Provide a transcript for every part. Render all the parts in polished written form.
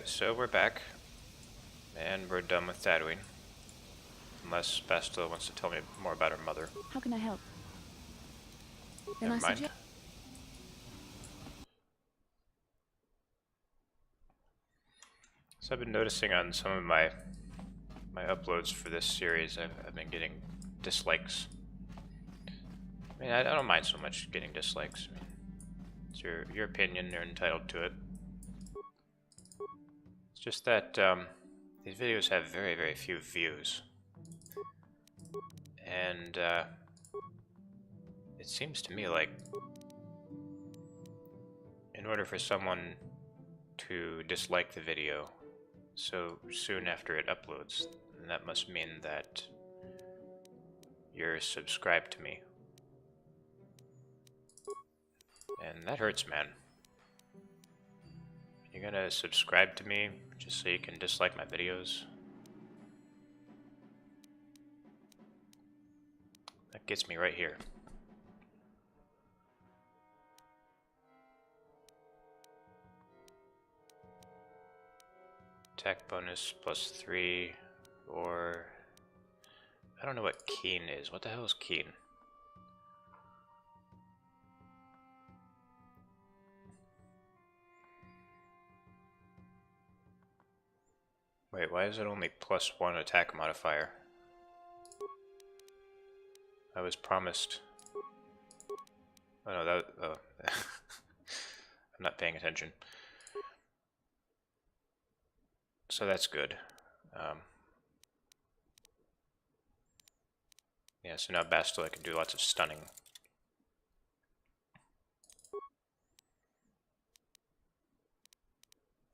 Alright, so we're back, and we're done with Tatooine. Unless Bastila wants to tell me more about her mother. How can I help? Then Never I mind. suggest. So I've been noticing on some of my uploads for this series, I've been getting dislikes. I mean, I don't mind so much getting dislikes. I mean, it's your opinion, you're entitled to it. It's just that these videos have very, very few views. And it seems to me like in order for someone to dislike the video so soon after it uploads, then that must mean that you're subscribed to me. And that hurts, man. You're gonna subscribe to me just so you can dislike my videos? That gets me right here. Attack bonus +3, or I don't know what keen is. What the hell is keen? Wait, why is it only +1 attack modifier? I was promised. Oh no, that. Oh. I'm not paying attention. So that's good. Yeah, so now Bastila can do lots of stunning.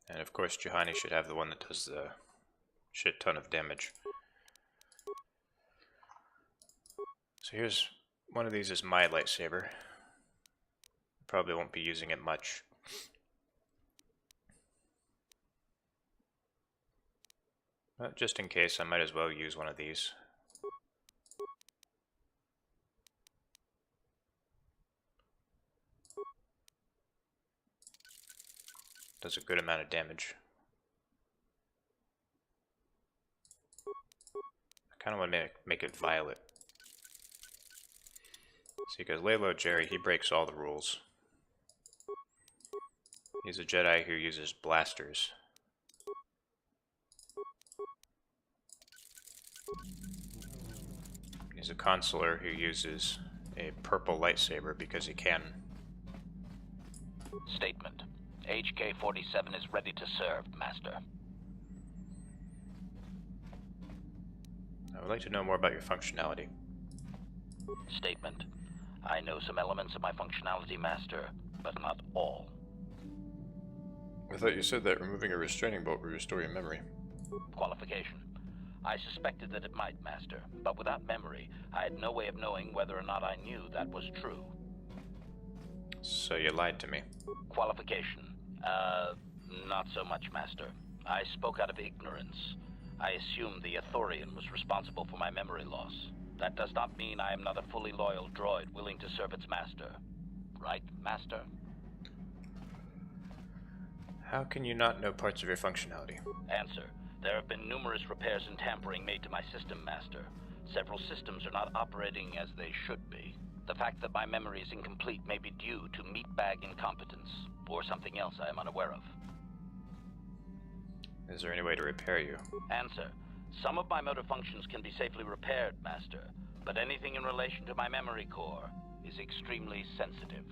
And of course, Juhani should have the one that does the shit ton of damage. So here's one of these is my lightsaber. Probably won't be using it much. But just in case, I might as well use one of these. Does a good amount of damage. I kind of want to make it violet. See, because Laylo Jery, he breaks all the rules. He's a Jedi who uses blasters. He's a consular who uses a purple lightsaber because he can. Statement. HK-47 is ready to serve, Master. I would like to know more about your functionality. Statement. I know some elements of my functionality, Master, but not all. I thought you said that removing a restraining bolt would restore your memory. Qualification. I suspected that it might, Master, but without memory, I had no way of knowing whether or not I knew that was true. So you lied to me. Qualification. Not so much, Master. I spoke out of ignorance. I assumed the Ithorian was responsible for my memory loss. That does not mean I am not a fully loyal droid willing to serve its master. Right, Master? How can you not know parts of your functionality? Answer. There have been numerous repairs and tampering made to my system, Master. Several systems are not operating as they should be. The fact that my memory is incomplete may be due to meatbag incompetence, or something else I am unaware of. Is there any way to repair you? Answer. Some of my motor functions can be safely repaired, Master, but anything in relation to my memory core is extremely sensitive.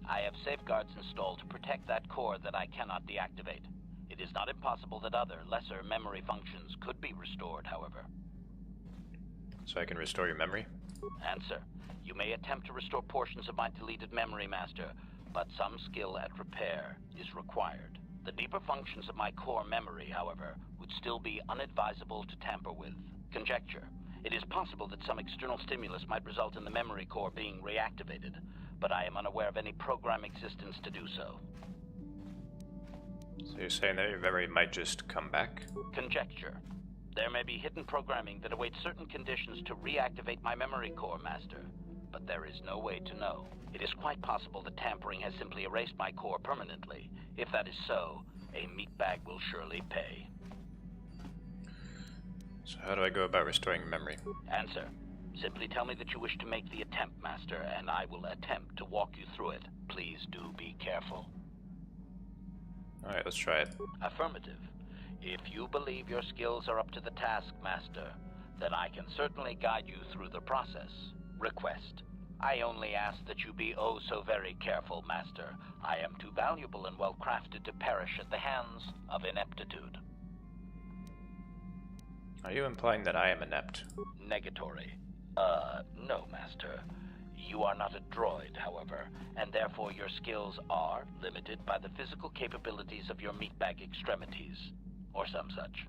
I have safeguards installed to protect that core that I cannot deactivate. It is not impossible that other, lesser memory functions could be restored, however. So I can restore your memory? Answer. You may attempt to restore portions of my deleted memory, Master, but some skill at repair is required. The deeper functions of my core memory, however, would still be unadvisable to tamper with. Conjecture. It is possible that some external stimulus might result in the memory core being reactivated, but I am unaware of any program existence to do so. So you're saying that your memory might just come back? Conjecture. There may be hidden programming that awaits certain conditions to reactivate my memory core, Master, but there is no way to know. It is quite possible that tampering has simply erased my core permanently. If that is so, a meatbag will surely pay. So how do I go about restoring memory? Answer. Simply tell me that you wish to make the attempt, Master, and I will attempt to walk you through it. Please do be careful. Alright, let's try it. Affirmative. If you believe your skills are up to the task, Master, then I can certainly guide you through the process. Request. I only ask that you be oh so very careful, Master. I am too valuable and well-crafted to perish at the hands of ineptitude. Are you implying that I am inept? Negatory. No, Master. You are not a droid, however, and therefore your skills are limited by the physical capabilities of your meatbag extremities, or some such.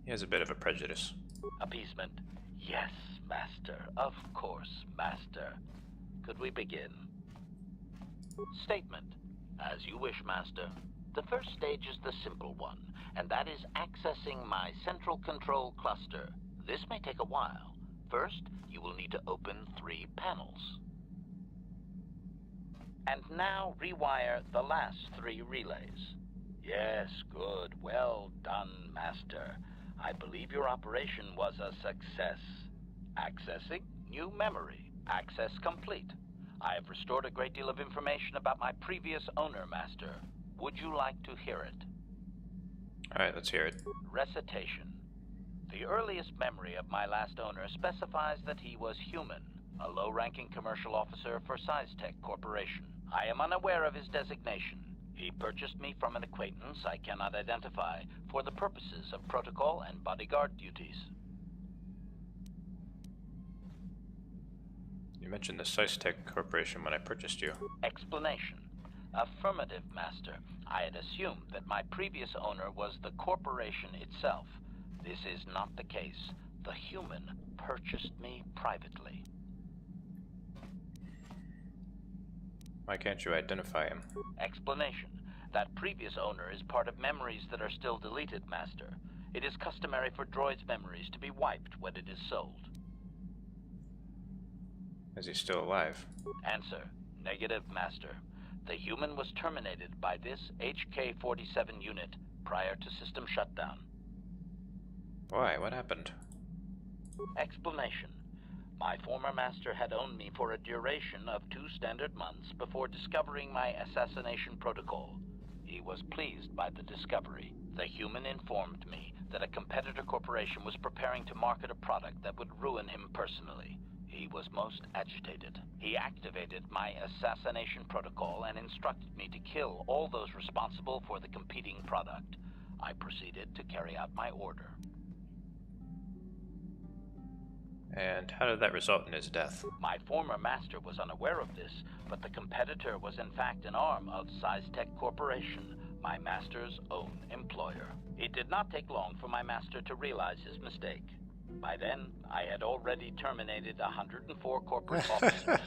He has a bit of a prejudice. Appeasement. Yes, Master. Of course, Master. Could we begin? Statement. As you wish, Master. The first stage is the simple one, and that is accessing my central control cluster. This may take a while. First, you will need to open 3 panels. And now rewire the last 3 relays. Yes, good. Well done, Master. I believe your operation was a success. Accessing new memory. Access complete. I have restored a great deal of information about my previous owner, Master. Would you like to hear it? Alright, let's hear it. Recitation. The earliest memory of my last owner specifies that he was human, a low-ranking commercial officer for SciTech Corporation. I am unaware of his designation. He purchased me from an acquaintance I cannot identify for the purposes of protocol and bodyguard duties. You mentioned the SciTech Corporation when I purchased you. Explanation. Affirmative, Master. I had assumed that my previous owner was the corporation itself. This is not the case. The human purchased me privately. Why can't you identify him? Explanation. That previous owner is part of memories that are still deleted, Master. It is customary for droids' memories to be wiped when it is sold. Is he still alive? Answer. Negative, Master. The human was terminated by this HK-47 unit prior to system shutdown. Why? What happened? Explanation. My former master had owned me for a duration of 2 standard months before discovering my assassination protocol. He was pleased by the discovery. The human informed me that a competitor corporation was preparing to market a product that would ruin him personally. He was most agitated. He activated my assassination protocol and instructed me to kill all those responsible for the competing product. I proceeded to carry out my order. And how did that result in his death? My former master was unaware of this, but the competitor was in fact an arm of SciTech Corporation, my master's own employer. It did not take long for my master to realize his mistake. By then, I had already terminated 104 corporate officers.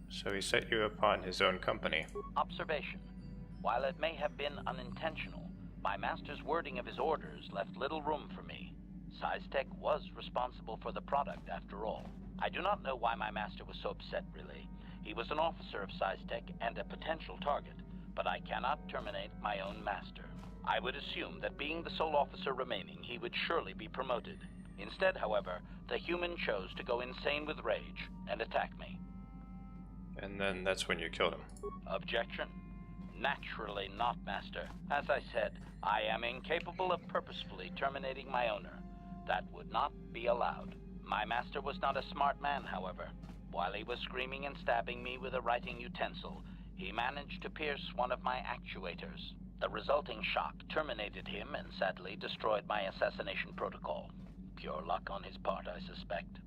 So he set you upon his own company. Observation. While it may have been unintentional, my master's wording of his orders left little room for me. SciTech was responsible for the product, after all. I do not know why my master was so upset, really. He was an officer of SciTech and a potential target, but I cannot terminate my own master. I would assume that being the sole officer remaining, he would surely be promoted. Instead, however, the human chose to go insane with rage and attack me. And then that's when you killed him. Objection? Naturally not, Master. As I said, I am incapable of purposefully terminating my owner. That would not be allowed. My master was not a smart man, however. While he was screaming and stabbing me with a writing utensil, he managed to pierce one of my actuators. The resulting shock terminated him and sadly destroyed my assassination protocol. Pure luck on his part, I suspect.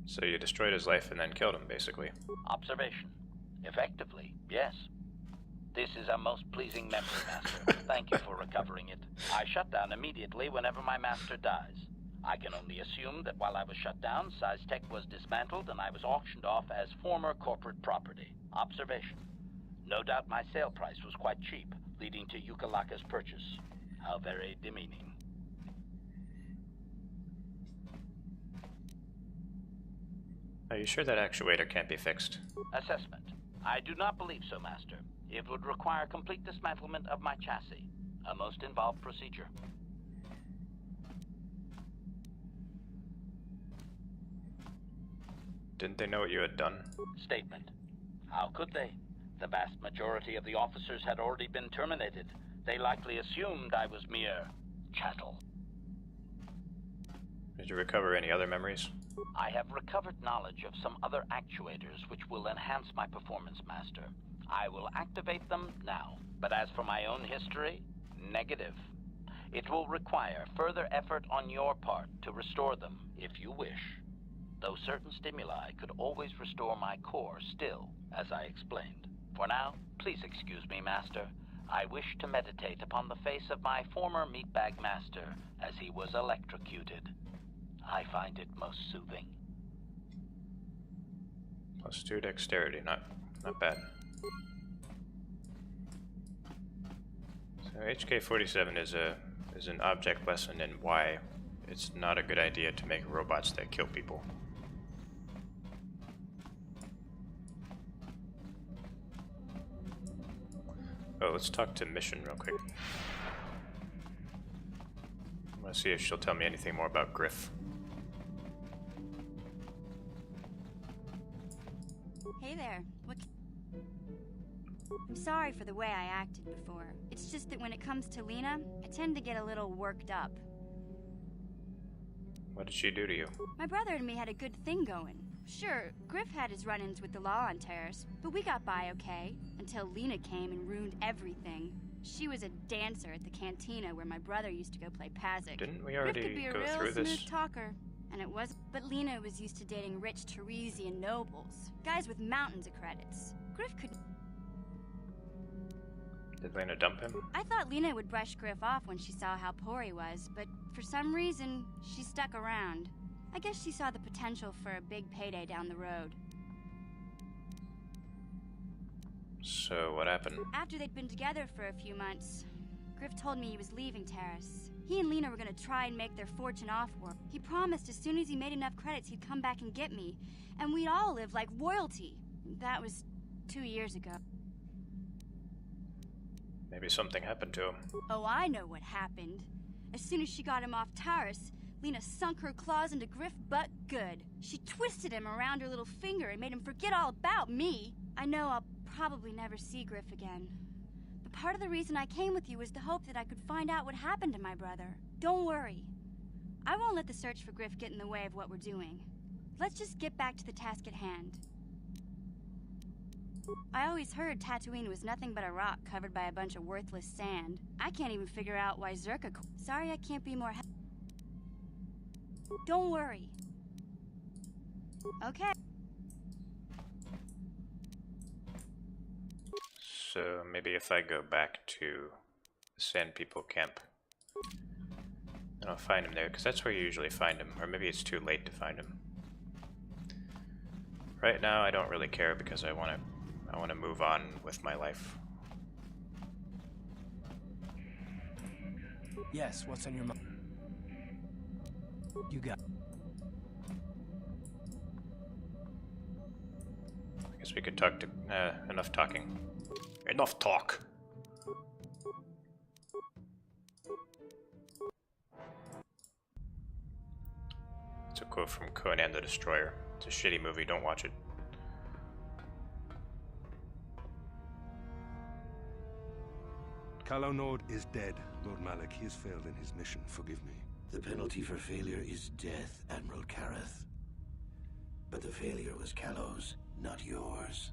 So you destroyed his life and then killed him, basically. Observation. Effectively, yes. This is a most pleasing memory, Master. Thank you for recovering it. I shut down immediately whenever my master dies. I can only assume that while I was shut down, SciTech was dismantled and I was auctioned off as former corporate property. Observation. No doubt my sale price was quite cheap, leading to Yukalaka's purchase. How very demeaning. Are you sure that actuator can't be fixed? Assessment. I do not believe so, Master. It would require complete dismantlement of my chassis. A most involved procedure. Didn't they know what you had done? Statement. How could they? The vast majority of the officers had already been terminated. They likely assumed I was mere chattel. Did you recover any other memories? I have recovered knowledge of some other actuators which will enhance my performance, Master. I will activate them now. But as for my own history, negative. It will require further effort on your part to restore them, if you wish. Though certain stimuli could always restore my core still, as I explained. For now, please excuse me, Master. I wish to meditate upon the face of my former meatbag master as he was electrocuted. I find it most soothing. +2 dexterity, not bad. So HK-47 is an object lesson in why it's not a good idea to make robots that kill people. Oh, let's talk to Mission real quick. I want to see if she'll tell me anything more about Griff. Hey there. I'm sorry for the way I acted before. It's just that when it comes to Lena, I tend to get a little worked up. What did she do to you? My brother and me had a good thing going. Sure, Griff had his run-ins with the law on Terrace, but we got by okay, until Lena came and ruined everything. She was a dancer at the cantina where my brother used to go play Pazik. Didn't we Griff already could be a go real through smooth this? talker, and it was. But Lena was used to dating rich Teresian nobles, guys with mountains of credits. Griff could. Did Lena dump him? I thought Lena would brush Griff off when she saw how poor he was, but for some reason, she stuck around. I guess she saw the potential for a big payday down the road. So what happened? After they'd been together for a few months, Griff told me he was leaving Terrace. He and Lena were gonna try and make their fortune off-world. He promised as soon as he made enough credits he'd come back and get me, and we'd all live like royalty. That was 2 years ago. Maybe something happened to him. Oh, I know what happened. As soon as she got him off Terrace, Lena sunk her claws into Griff butt good. She twisted him around her little finger and made him forget all about me. I know I'll probably never see Griff again. But part of the reason I came with you was the hope that I could find out what happened to my brother. Don't worry. I won't let the search for Griff get in the way of what we're doing. Let's just get back to the task at hand. I always heard Tatooine was nothing but a rock covered by a bunch of worthless sand. I can't even figure out why Zerka... Sorry I can't be more... Don't worry. Okay. So maybe if I go back to the Sand People camp, and I'll find him there, because that's where you usually find him, or maybe it's too late to find him. Right now I don't really care because I want to move on with my life. Yes, what's on your mind? You got. I guess we could talk to... enough talking. Enough talk! It's a quote from Conan the Destroyer. It's a shitty movie, don't watch it. KotOR is dead, Lord Malak. He has failed in his mission. Forgive me. The penalty for failure is death, Admiral Kareth. But the failure was Callow's, not yours.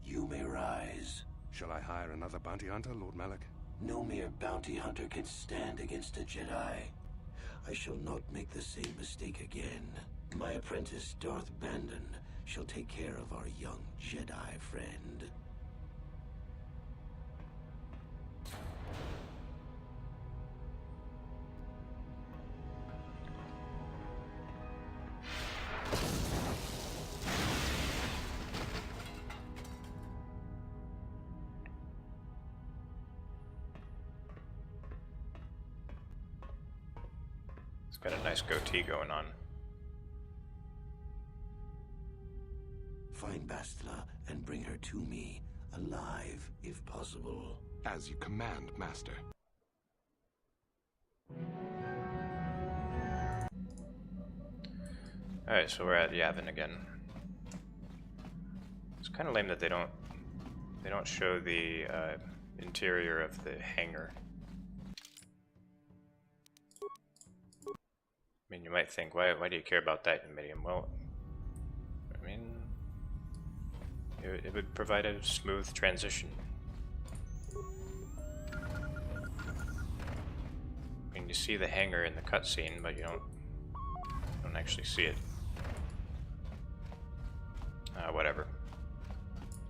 You may rise. Shall I hire another bounty hunter, Lord Malak? No mere bounty hunter can stand against a Jedi. I shall not make the same mistake again. My apprentice, Darth Bandon, shall take care of our young Jedi friend. Got a nice goatee going on. find Bastila and bring her to me, alive if possible. As you command, Master. Alright, so we're at Yavin again. It's kind of lame that they don't show the interior of the hangar. I mean, you might think, why do you care about that in Medium? Well, I mean, it would provide a smooth transition. I mean, you see the hangar in the cutscene, but you don't actually see it. Whatever.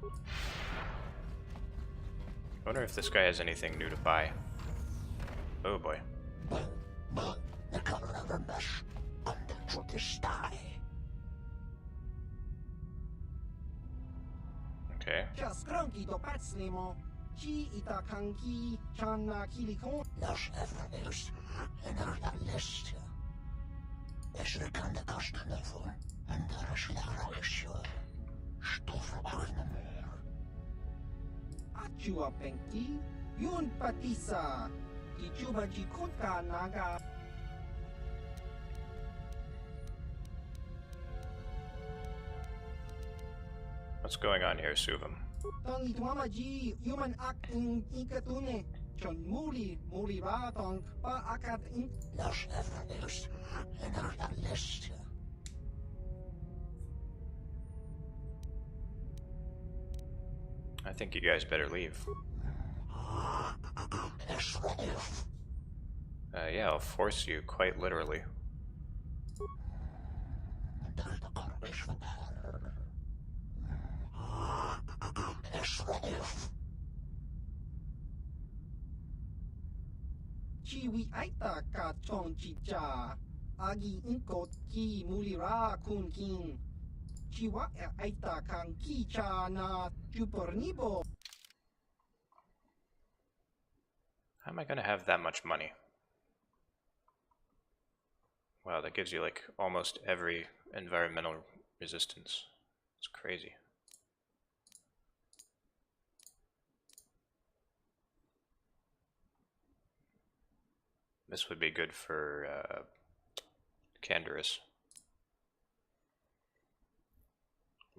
I wonder if this guy has anything new to buy. Oh boy. The color of her mesh under the sky. Okay. Los Everest en haar list. Es kan de kosten ervoor en daar is de regisseur. Stoffen Arnemer. Achua Penki, Yun Patisa, Ichuba Jikuka Naga. What's going on here, Suvam? Tong Itwamaji, human act in Ikatune. Chon Muri Ra Tong Pa Akat in Los Everest en haar list. I think you guys better leave. Yeah, I'll force you, quite literally. Chiwi Aita Ka Chon Chicha. Agi Inko Ki Mulira Kun King. Chiwa Aita Kan Kicha Na Chupornibo. How am I gonna have that much money? Wow, that gives you like almost every environmental resistance. It's crazy. This would be good for Canderous.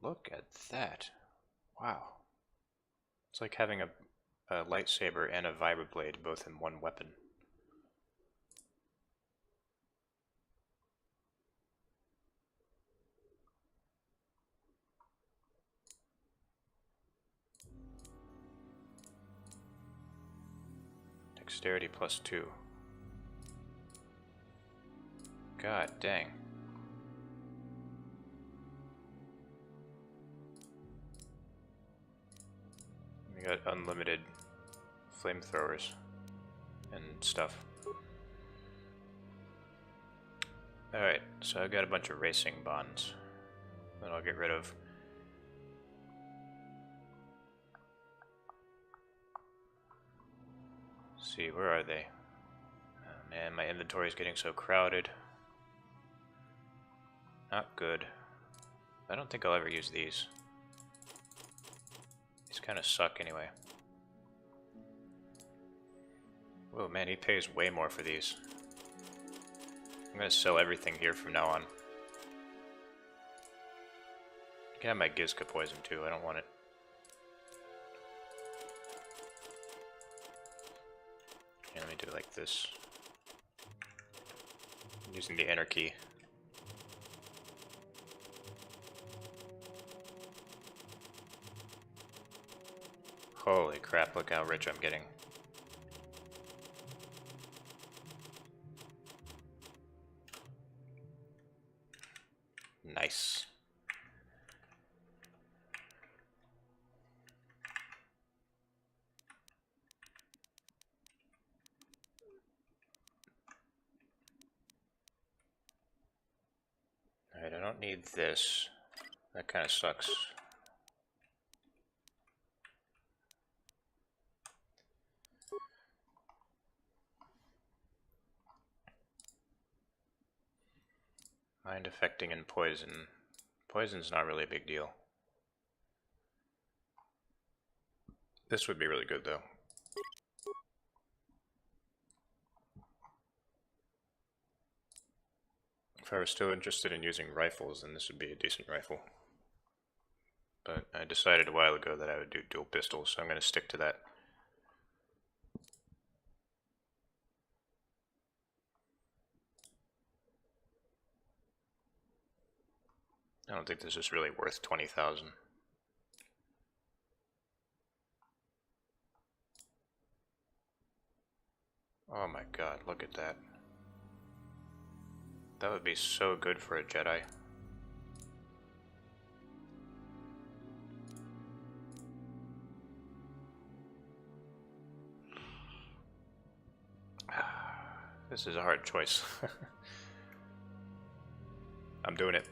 Look at that. Wow. It's like having a lightsaber and a vibroblade both in one weapon. Dexterity +2. God dang. We got unlimited flamethrowers and stuff. Alright, so I've got a bunch of racing bonds that I'll get rid of. Let's see, where are they? Oh man, my inventory is getting so crowded. Not good. I don't think I'll ever use these. These kind of suck anyway. Whoa, man, he pays way more for these. I'm gonna sell everything here from now on. You can have my Gizka poison too, I don't want it. Okay, let me do it like this. I'm using the enter key. Holy crap, look how rich I'm getting. Nice. Alright, I don't need this. That kind of sucks. Mind affecting and poison. Poison's not really a big deal. This would be really good, though. If I were still interested in using rifles, then this would be a decent rifle. But I decided a while ago that I would do dual pistols, so I'm going to stick to that. I don't think this is really worth 20,000. Oh my god, look at that. That would be so good for a Jedi. This is a hard choice. I'm doing it.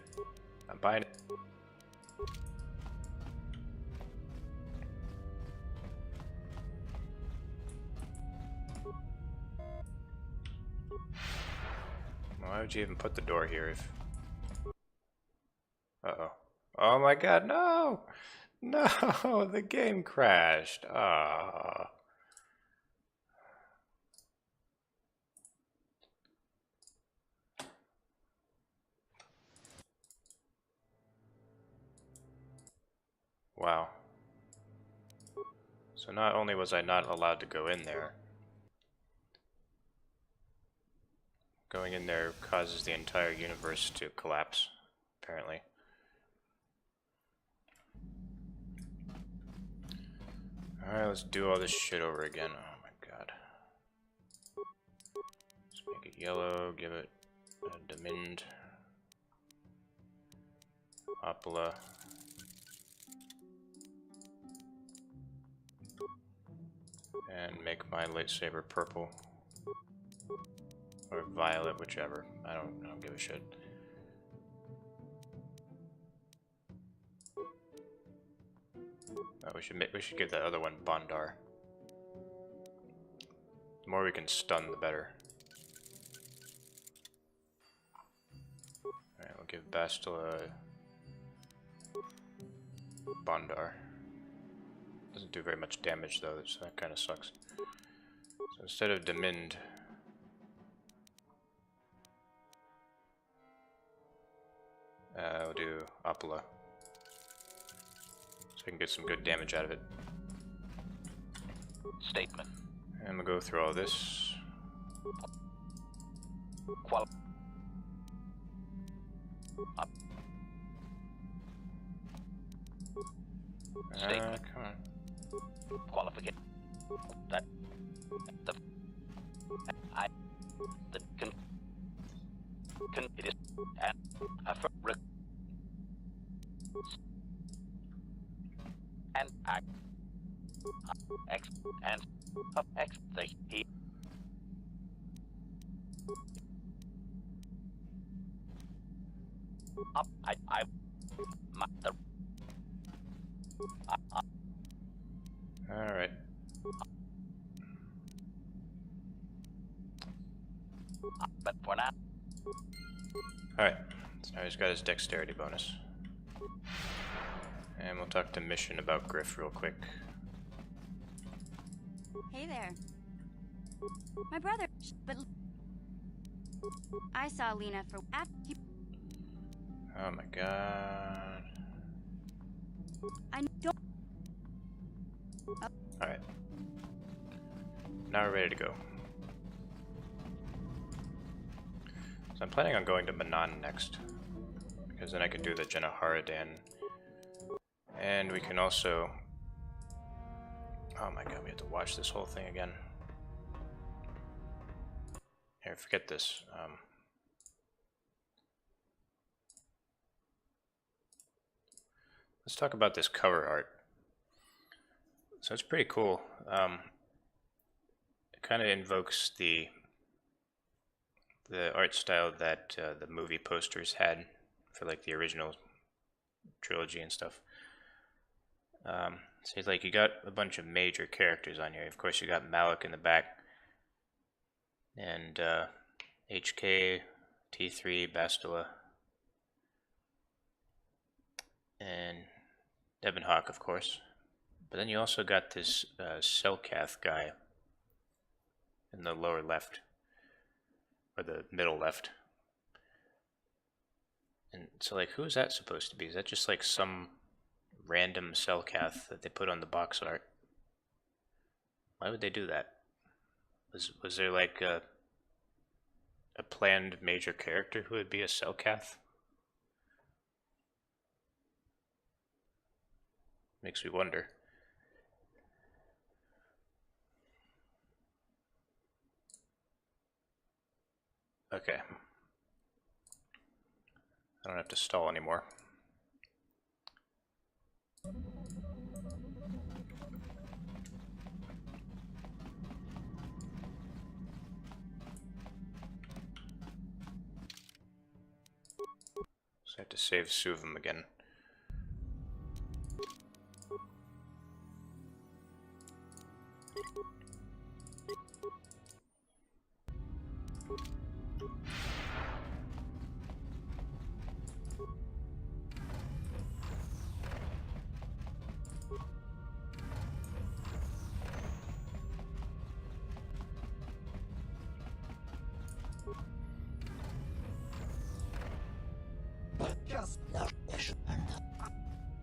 I'm buying it. Why would you even put the door here if... Uh-oh. Oh my god, no! No! The game crashed. Ah. Wow. So not only was I not allowed to go in there, going in there causes the entire universe to collapse, apparently. Alright, let's do all this shit over again. Oh my god. Let's make it yellow, give it a Demind. Opala. And make my lightsaber purple. Or violet, whichever. I don't give a shit. Oh, we should give that other one Bondar. The more we can stun, the better. Alright, we'll give Bastila Bondar. Doesn't do very much damage though, so that kind of sucks. So instead of Demind, we'll do Opala. So we can get some good damage out of it. Statement. And we'll go through all this. Statement. Come on. Qualification. That. The. I. The. It is. And. And. I. X. And. X. The. He. Up. I. My. The. Alright. But for now. Alright. So now he's got his dexterity bonus. And we'll talk to Mission about Griff real quick. Hey there. My brother, but I saw Lena for after he. Oh my god. I don't. Alright. Now we're ready to go. So I'm planning on going to Manan next, because then I can do the Jenna Haradan. And we can also... Oh my god, we have to watch this whole thing again. Here, forget this. Let's talk about this cover art. So it's pretty cool. It kind of invokes the art style that the movie posters had for like the original trilogy and stuff. So it's like you got a bunch of major characters on here. Of course, you got Malik in the back, and HK, T3, Bastila, and Devin Hawk, of course. But then you also got this Selkath guy in the lower left, or the middle left. And so, like, who is that supposed to be? Is that just like some random Selkath that they put on the box art? Why would they do that? Was there like a planned major character who would be a Selkath? Makes me wonder. Okay. I don't have to stall anymore. So I have to save Suvim again. Just I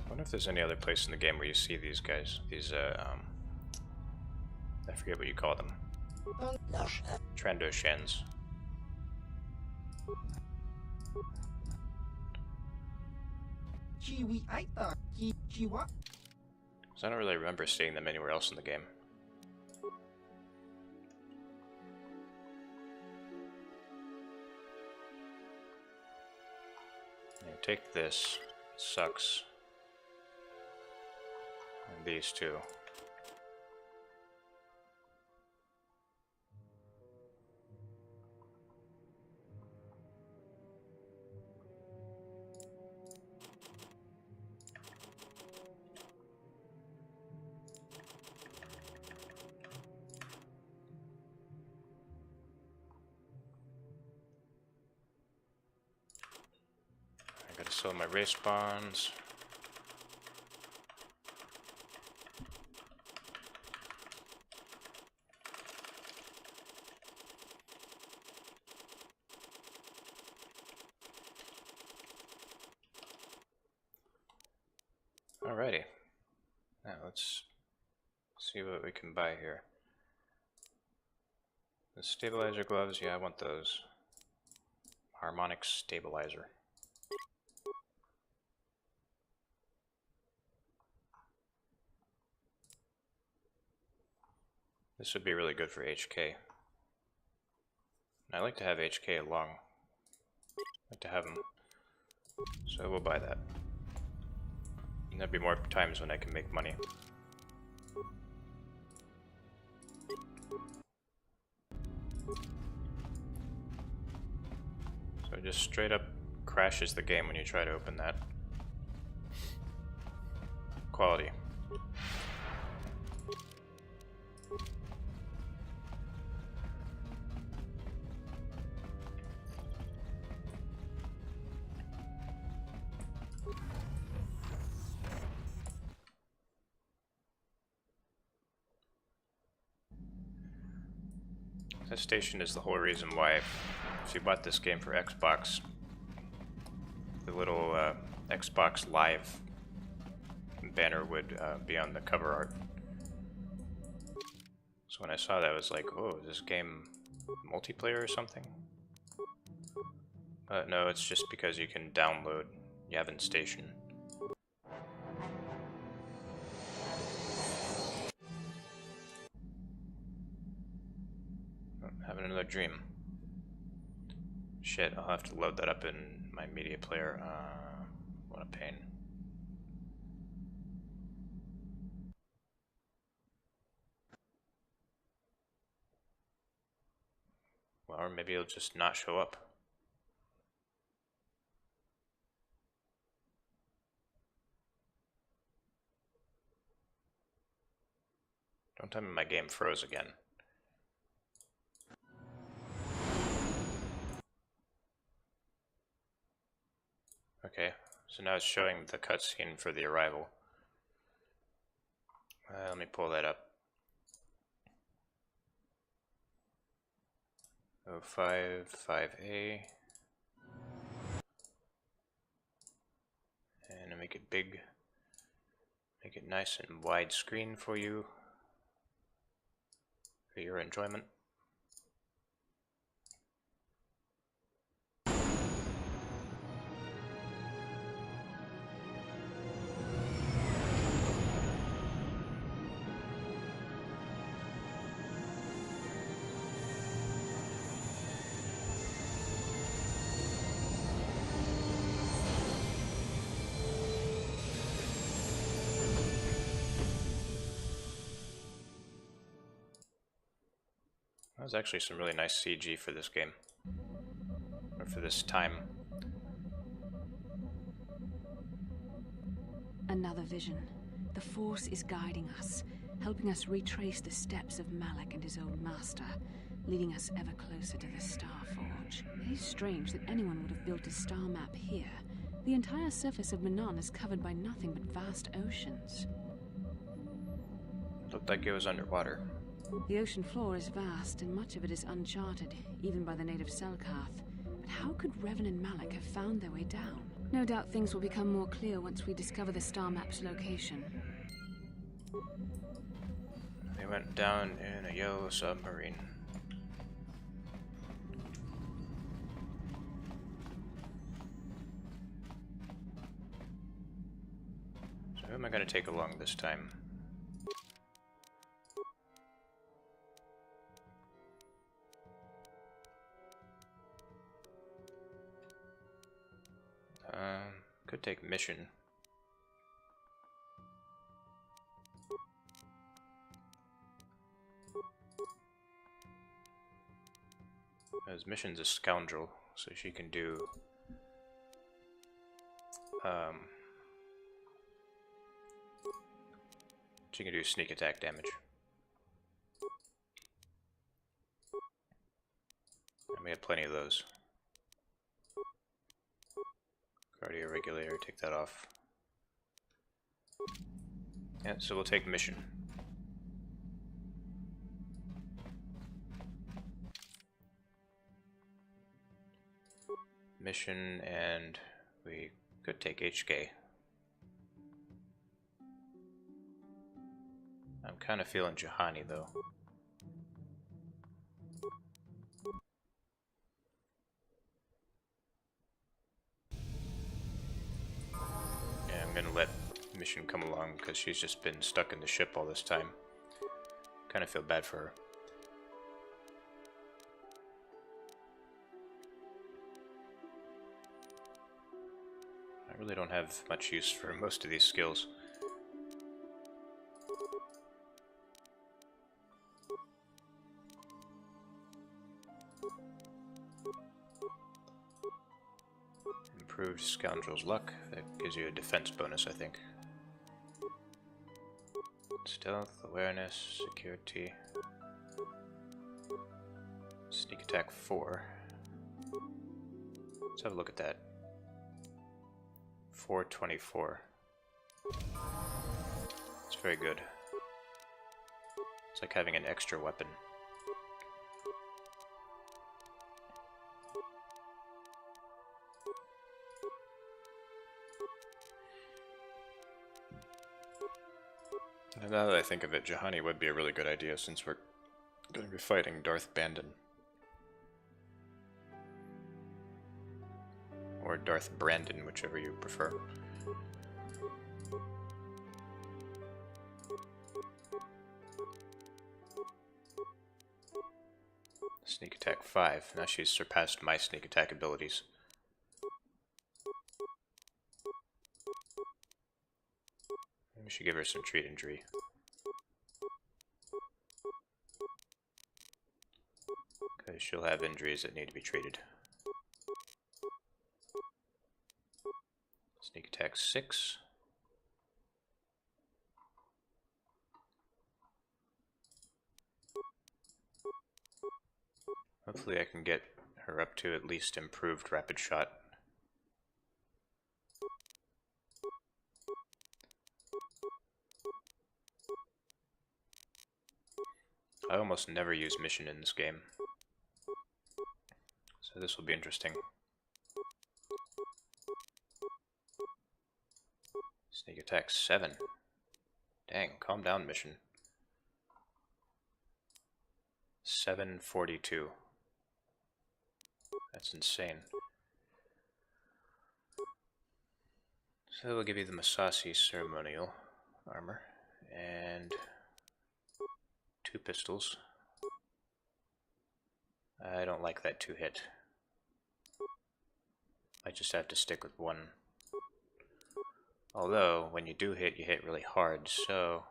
wonder if there's any other place in the game where you see these guys. These, I forget what you call them. Trandoshans. Chiwi Aita Ki Chiwa. Because I don't really remember seeing them anywhere else in the game. You take this. It sucks. And these two. I gotta sell my race bonds. Alrighty. Now let's see what we can buy here. The stabilizer gloves, yeah, I want those. Harmonic stabilizer. This would be really good for HK. I like to have HK along. I like to have him. So we'll buy that. And there'll be more times when I can make money. So it just straight up crashes the game when you try to open that. Quality. This station is the whole reason why, if you bought this game for Xbox, the little Xbox Live banner would be on the cover art. So when I saw that, I was like, oh, is this game multiplayer or something? But no, it's just because you can download Yavin Station. Having another dream. Shit, I'll have to load that up in my media player. What a pain. Well, or maybe it'll just not show up. Don't tell me my game froze again. Okay, so now it's showing the cutscene for the arrival. Let me pull that up. 5A. And make it big. Make it nice and widescreen for you. For your enjoyment. That was actually some really nice CG for this game. Or for this time. Another vision. The Force is guiding us, helping us retrace the steps of Malak and his old master, leading us ever closer to the Star Forge. It is strange that anyone would have built a star map here. The entire surface of Manon is covered by nothing but vast oceans. Looked like it was underwater. The ocean floor is vast, and much of it is uncharted, even by the native Selkath. But how could Revan and Malak have found their way down? No doubt things will become more clear once we discover the star map's location. They went down in a yellow submarine. So who am I going to take along this time? Could take Mission. Because Mission's a scoundrel, so she can do sneak attack damage. And we have plenty of those. Cardio regulator, take that off. Yeah, so we'll take Mission. Mission, and we could take HK. I'm kind of feeling Juhani though. Yeah, I'm gonna let Mission come along because she's just been stuck in the ship all this time. Kind of feel bad for her. I really don't have much use for most of these skills. Improved Scoundrel's Luck. That gives you a defense bonus, I think. Stealth, Awareness, Security. Sneak Attack 4. Let's have a look at that. 424. It's very good. It's like having an extra weapon. And now that I think of it, Juhani would be a really good idea since we're going to be fighting Darth Bandon. Or Darth Brandon, whichever you prefer. Sneak attack 5. Now she's surpassed my sneak attack abilities. We should give her some treat injury. Because she'll have injuries that need to be treated. Sneak attack 6. Hopefully I can get her up to at least improved rapid shot. I almost never use mission in this game. So this will be interesting. Sneak attack 7. Dang, calm down mission. 742. That's insane. So we'll give you the Masasi ceremonial armor and 2 pistols. I don't like that 2-hit. I just have to stick with 1. Although, when you do hit, you hit really hard, so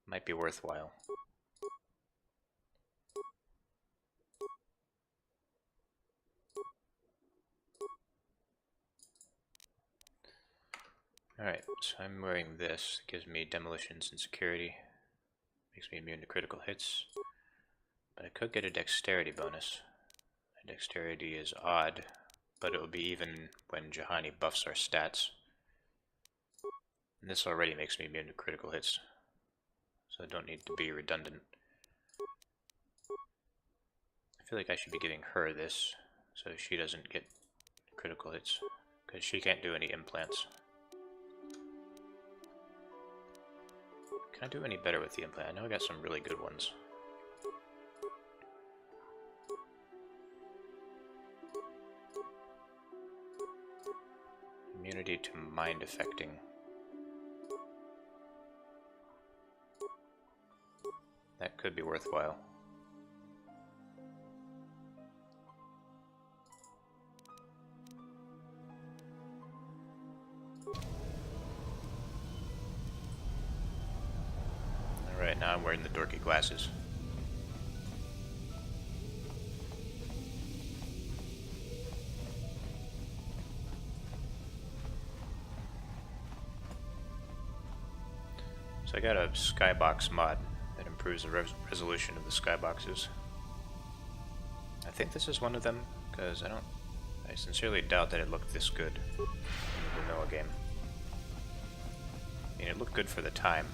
might be worthwhile. Alright, so I'm wearing this. It gives me demolitions and security. Makes me immune to critical hits. But I could get a dexterity bonus. My dexterity is odd, but it will be even when Juhani buffs our stats. And this already makes me immune to critical hits, so I don't need to be redundant. I feel like I should be giving her this, so she doesn't get critical hits, because she can't do any implants. Can I do any better with the implant? I know I got some really good ones. Immunity to mind affecting. That could be worthwhile. Alright, now I'm wearing the dorky glasses. So I got a skybox mod that improves the resolution of the skyboxes. I think this is one of them, because I sincerely doubt that it looked this good in the vanilla game. I mean, it looked good for the time,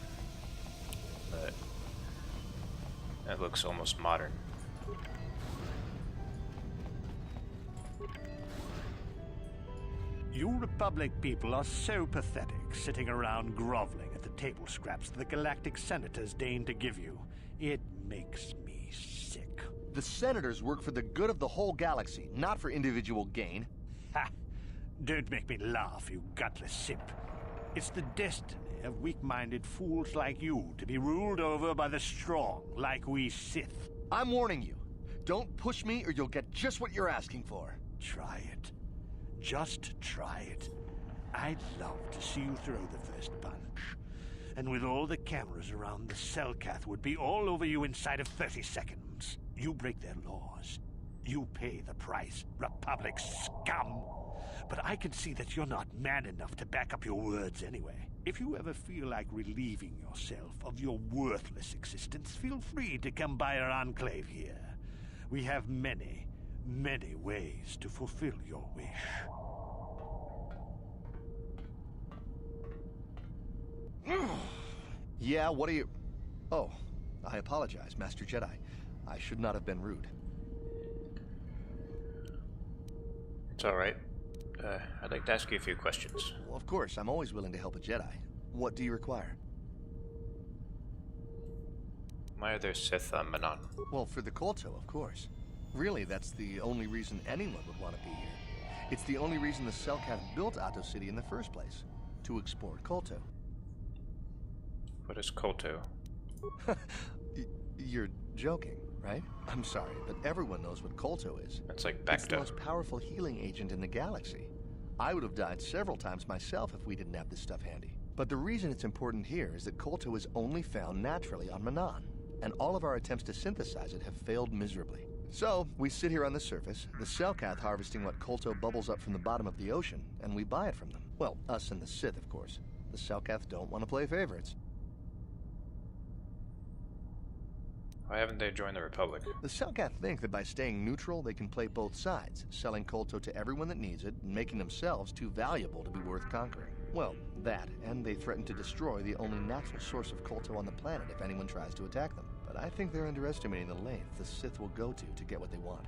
but that looks almost modern. You Republic people are so pathetic, sitting around groveling at the table scraps the Galactic Senators deign to give you. It makes me sick. The Senators work for the good of the whole galaxy, not for individual gain. Ha! Don't make me laugh, you gutless simp. It's the destiny of weak-minded fools like you to be ruled over by the strong, like we Sith. I'm warning you. Don't push me or you'll get just what you're asking for. Try it. Just try it. I'd love to see you throw the first punch. And with all the cameras around, the Selkath would be all over you inside of 30 seconds. You break their laws. You pay the price, Republic scum. But I can see that you're not man enough to back up your words anyway. If you ever feel like relieving yourself of your worthless existence, feel free to come by our enclave here. We have many, many ways to fulfill your wish. Yeah, what are you... Oh, I apologize, Master Jedi. I should not have been rude. It's alright. I'd like to ask you a few questions. Well, of course, I'm always willing to help a Jedi. What do you require? Why are there Sith on Manon? Well, for the KotOR, of course. Really, that's the only reason anyone would want to be here. It's the only reason the Selkath built Ahto City in the first place. To explore KotOR. What is KotOR? You're joking, right? I'm sorry, but everyone knows what KotOR is. That's like It's the Bacta. most powerful healing agent in the galaxy. I would have died several times myself if we didn't have this stuff handy. But the reason it's important here is that KotOR is only found naturally on Manon, and all of our attempts to synthesize it have failed miserably. So, we sit here on the surface, the Selkath harvesting what KotOR bubbles up from the bottom of the ocean, and we buy it from them. Well, us and the Sith, of course. The Selkath don't want to play favorites. Why haven't they joined the Republic? The Selkath think that by staying neutral, they can play both sides, selling KotOR to everyone that needs it, and making themselves too valuable to be worth conquering. Well, that, and they threaten to destroy the only natural source of KotOR on the planet if anyone tries to attack them. But I think they're underestimating the length the Sith will go to get what they want.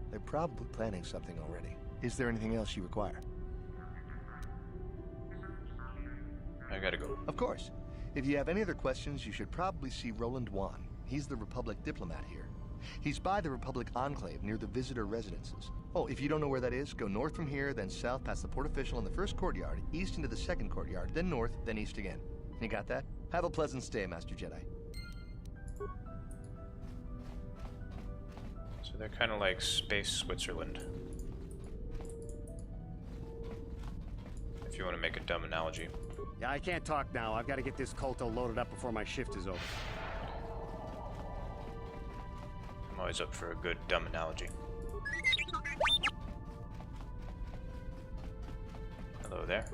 They're probably planning something already. Is there anything else you require? I gotta go. Of course. If you have any other questions, you should probably see Roland Wan. He's the Republic diplomat here. He's by the Republic Enclave near the visitor residences. Oh, if you don't know where that is, go north from here, then south past the port official in the first courtyard, east into the second courtyard, then north, then east again. You got that? Have a pleasant stay, Master Jedi. So they're kind of like space Switzerland. If you want to make a dumb analogy. Yeah, I can't talk now. I've got to get this KotOR loaded up before my shift is over. I'm always up for a good dumb analogy. Hello there.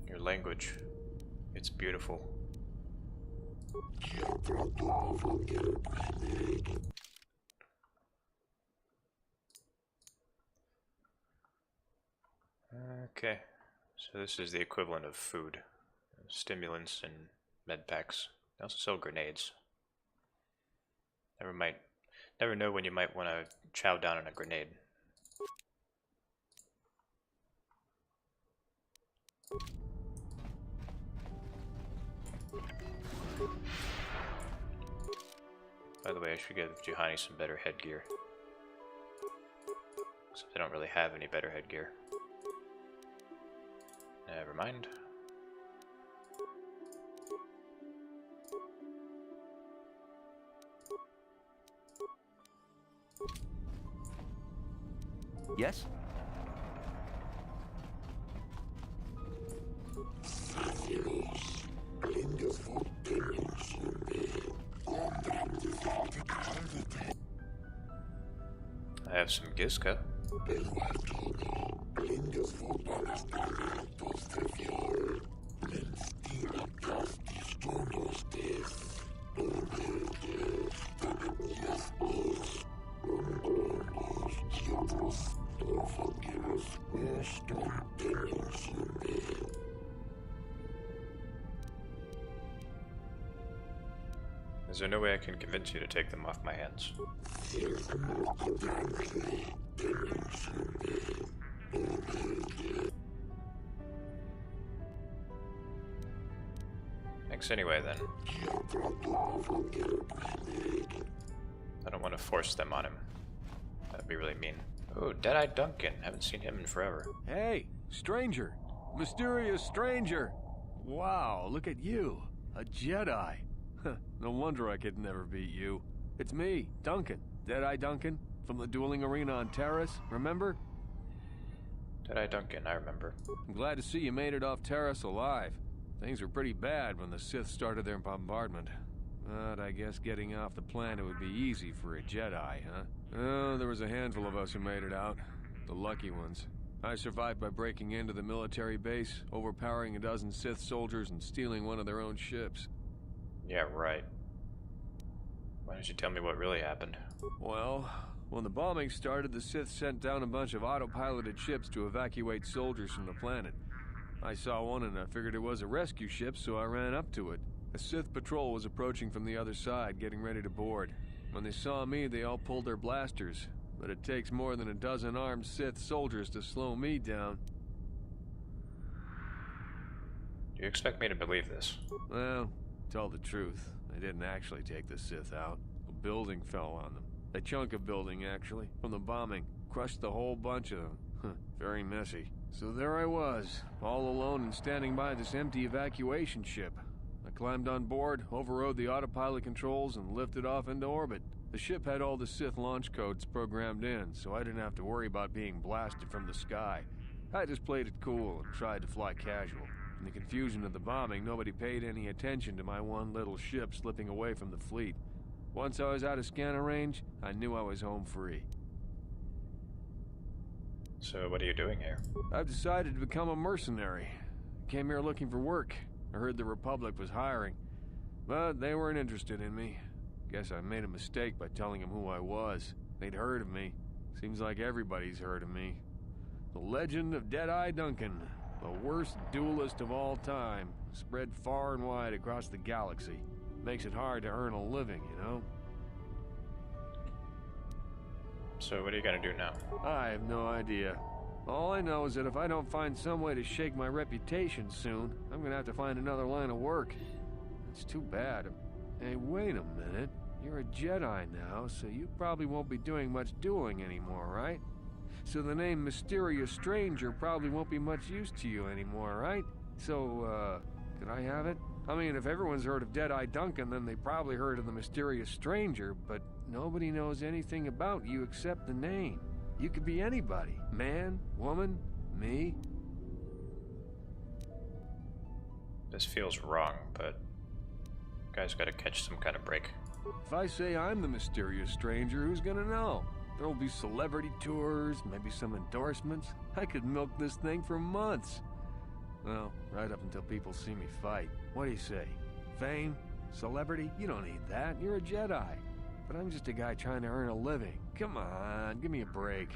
Your language, it's beautiful. Okay, so this is the equivalent of food. Stimulants and med packs. They also sell grenades. Never know when you might want to chow down on a grenade. By the way, I should give Juhani some better headgear. Except I don't really have any better headgear. Never mind. Yes? I have some Gizka. Is there no way I can convince you to take them off my hands? Thanks anyway, then. I don't want to force them on him. That'd be really mean. Oh, Deadeye Duncan. Haven't seen him in forever. Hey, stranger. Mysterious stranger. Wow, look at you. A Jedi. No wonder I could never beat you. It's me, Duncan. Deadeye Duncan, from the dueling arena on Terrace, remember? Deadeye Duncan, I remember. I'm glad to see you made it off Terrace alive. Things were pretty bad when the Sith started their bombardment. But I guess getting off the planet would be easy for a Jedi, huh? Oh, there was a handful of us who made it out. The lucky ones. I survived by breaking into the military base, overpowering a dozen Sith soldiers, and stealing one of their own ships. Yeah, right. Why don't you tell me what really happened? Well, when the bombing started, the Sith sent down a bunch of autopiloted ships to evacuate soldiers from the planet. I saw one and I figured it was a rescue ship, so I ran up to it. A Sith patrol was approaching from the other side, getting ready to board. When they saw me, they all pulled their blasters. But it takes more than a dozen armed Sith soldiers to slow me down. Do you expect me to believe this? Well, tell the truth, they didn't actually take the Sith out. A building fell on them. A chunk of building, actually, from the bombing. Crushed the whole bunch of them. Very messy. So there I was, all alone and standing by this empty evacuation ship. I climbed on board, overrode the autopilot controls, and lifted off into orbit. The ship had all the Sith launch codes programmed in, so I didn't have to worry about being blasted from the sky. I just played it cool and tried to fly casual. In the confusion of the bombing, nobody paid any attention to my one little ship slipping away from the fleet. Once I was out of scanner range, I knew I was home free. So what are you doing here? I've decided to become a mercenary. Came here looking for work. I heard the Republic was hiring, but they weren't interested in me. Guess I made a mistake by telling them who I was. They'd heard of me. Seems like everybody's heard of me. The legend of Deadeye Duncan, the worst duelist of all time, spread far and wide across the galaxy. Makes it hard to earn a living, you know? So what are you gonna do now? I have no idea. All I know is that if I don't find some way to shake my reputation soon, I'm gonna have to find another line of work. It's too bad. Hey, wait a minute. You're a Jedi now, so you probably won't be doing much dueling anymore, right? So the name Mysterious Stranger probably won't be much use to you anymore, right? So, could I have it? I mean, if everyone's heard of Deadeye Duncan, then they probably heard of the Mysterious Stranger, but nobody knows anything about you except the name. You could be anybody. Man, woman, me. This feels wrong, but you guys gotta catch some kind of break. If I say I'm the Mysterious Stranger, who's gonna know? There'll be celebrity tours, maybe some endorsements. I could milk this thing for months. Well, right up until people see me fight. What do you say? Fame? Celebrity? You don't need that. You're a Jedi. But I'm just a guy trying to earn a living. Come on, give me a break.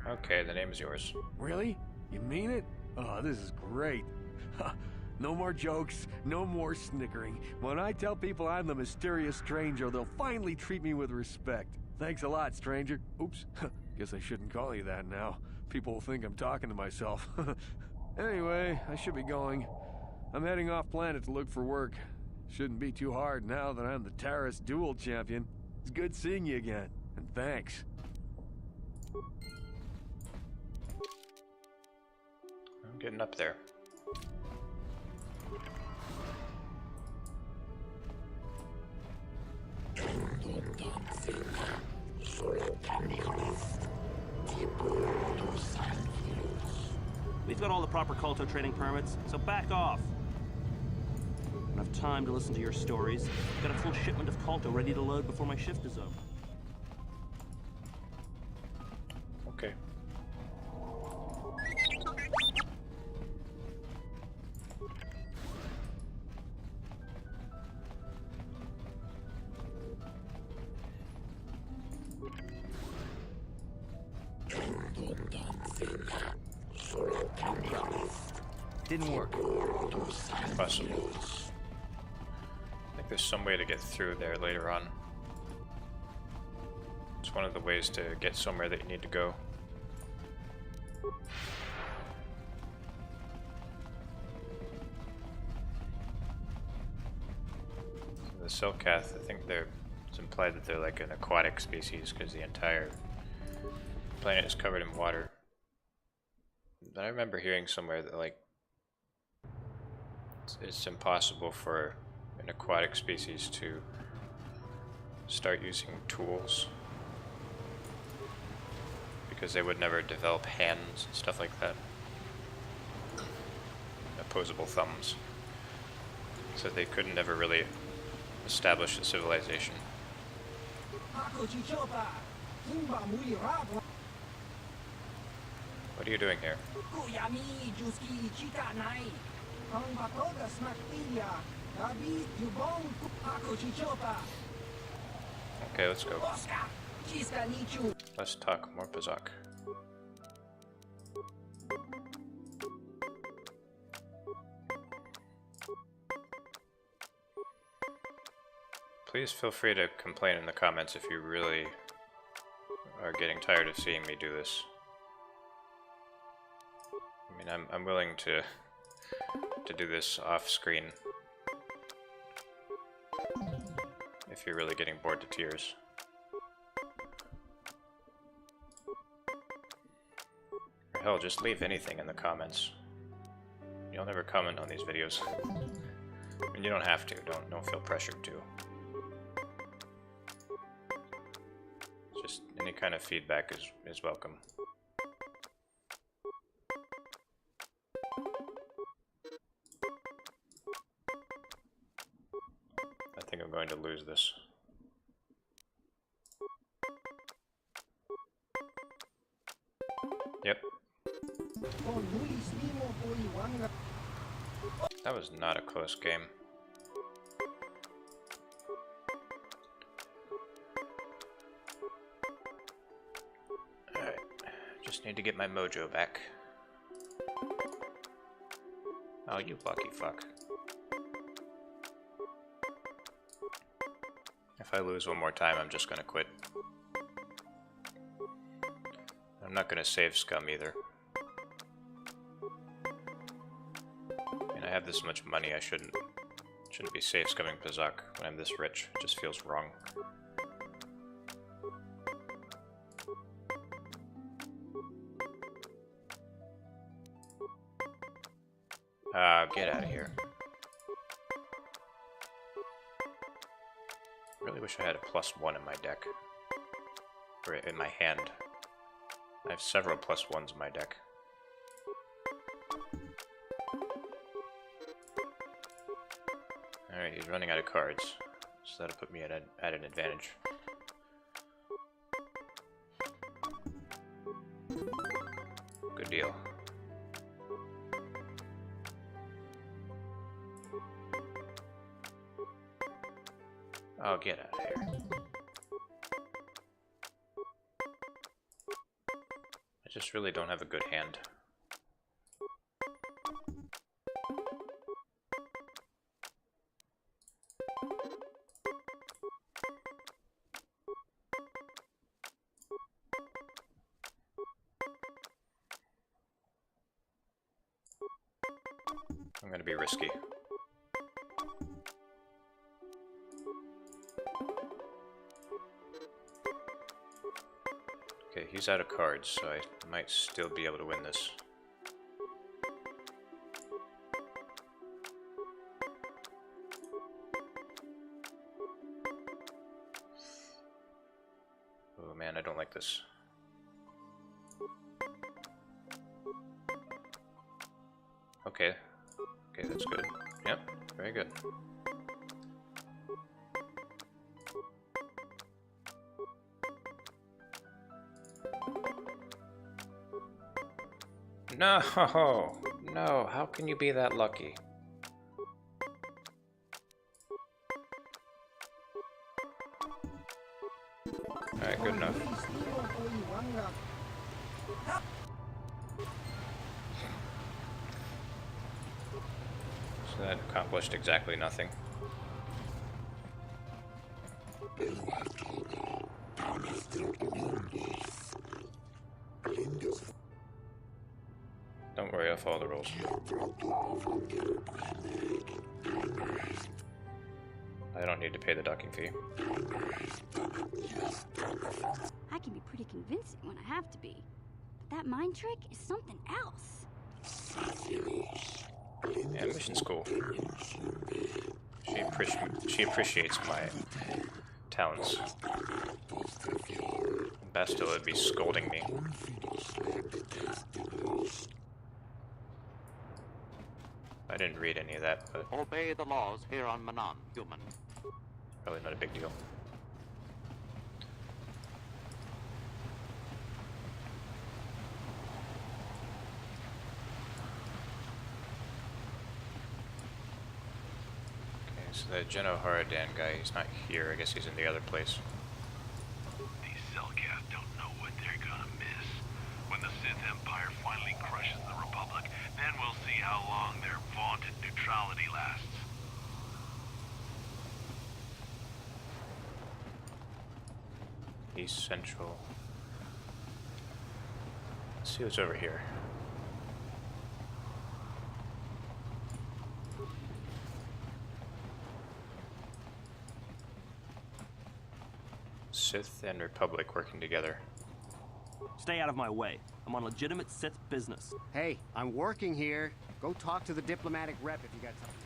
Okay, the name is yours. Really? You mean it? Oh, this is great. No more jokes, no more snickering. When I tell people I'm the Mysterious Stranger, they'll finally treat me with respect. Thanks a lot, stranger. Oops, guess I shouldn't call you that now. People will think I'm talking to myself. Anyway, I should be going. I'm heading off planet to look for work. Shouldn't be too hard now that I'm the Taris Duel Champion. It's good seeing you again, and thanks. I'm getting up there. We've got all the proper KotOR training permits, so back off. I don't have time to listen to your stories. I've got a full shipment of KotOR ready to load before my shift is over. Okay. Didn't work. Possible. I think there's some way to get through there later on. It's one of the ways to get somewhere that you need to go. The Selkath, I think it's implied that they're like an aquatic species because the entire planet is covered in water. But I remember hearing somewhere that like it's impossible for an aquatic species to start using tools because they would never develop hands and stuff like that. Opposable thumbs. So they couldn't ever really establish a civilization. What are you doing here? Okay, let's go. Let's talk more Pazak. Please feel free to complain in the comments if you really are getting tired of seeing me do this. I mean, I'm willing to do this off screen if you're really getting bored to tears. Or hell, just leave anything in the comments. You'll never comment on these videos. I mean, you don't have to. Don't feel pressured to. Just any kind of feedback is welcome. going to lose this. Yep. That was not a close game. Alright. Just need to get my mojo back. Oh, you lucky fuck. If I lose one more time, I'm just gonna quit. I'm not gonna save scum either. I have this much money, I shouldn't be safe scumming Pazak when I'm this rich. It just feels wrong. Get out of here. Really wish I had a +1 in my deck. Or in my hand. I have several +1s in my deck. Alright, he's running out of cards, so that'll put me at an advantage. Good deal. Oh, get out of here. I just really don't have a good hand. I'm gonna be risky. Okay, he's out of cards, so I might still be able to win this. Oh man, I don't like this. Okay. Okay, that's good. Yep, very good. No! No, how can you be that lucky? Alright, good enough. So that accomplished exactly nothing. Don't worry, I'll follow the rules. I don't need to pay the docking fee. I can be pretty convincing when I have to be. But that mind trick is something else. Yeah, mission's cool. She appreciates my talents. Bastille would be scolding me. I didn't read any of that, but obey the laws here on Manan, human. Probably not a big deal. Okay, so the Geno Haradan guy, he's not here. I guess he's in the other place. These Selkath don't know what they're gonna miss. When the Sith Empire finally crushes the Republic, then we'll see how long their vaunted neutrality lasts. East Central. Let's see what's over here. Sith and Republic working together. Stay out of my way. I'm on legitimate Sith business. Hey, I'm working here. Go talk to the diplomatic rep if you got something.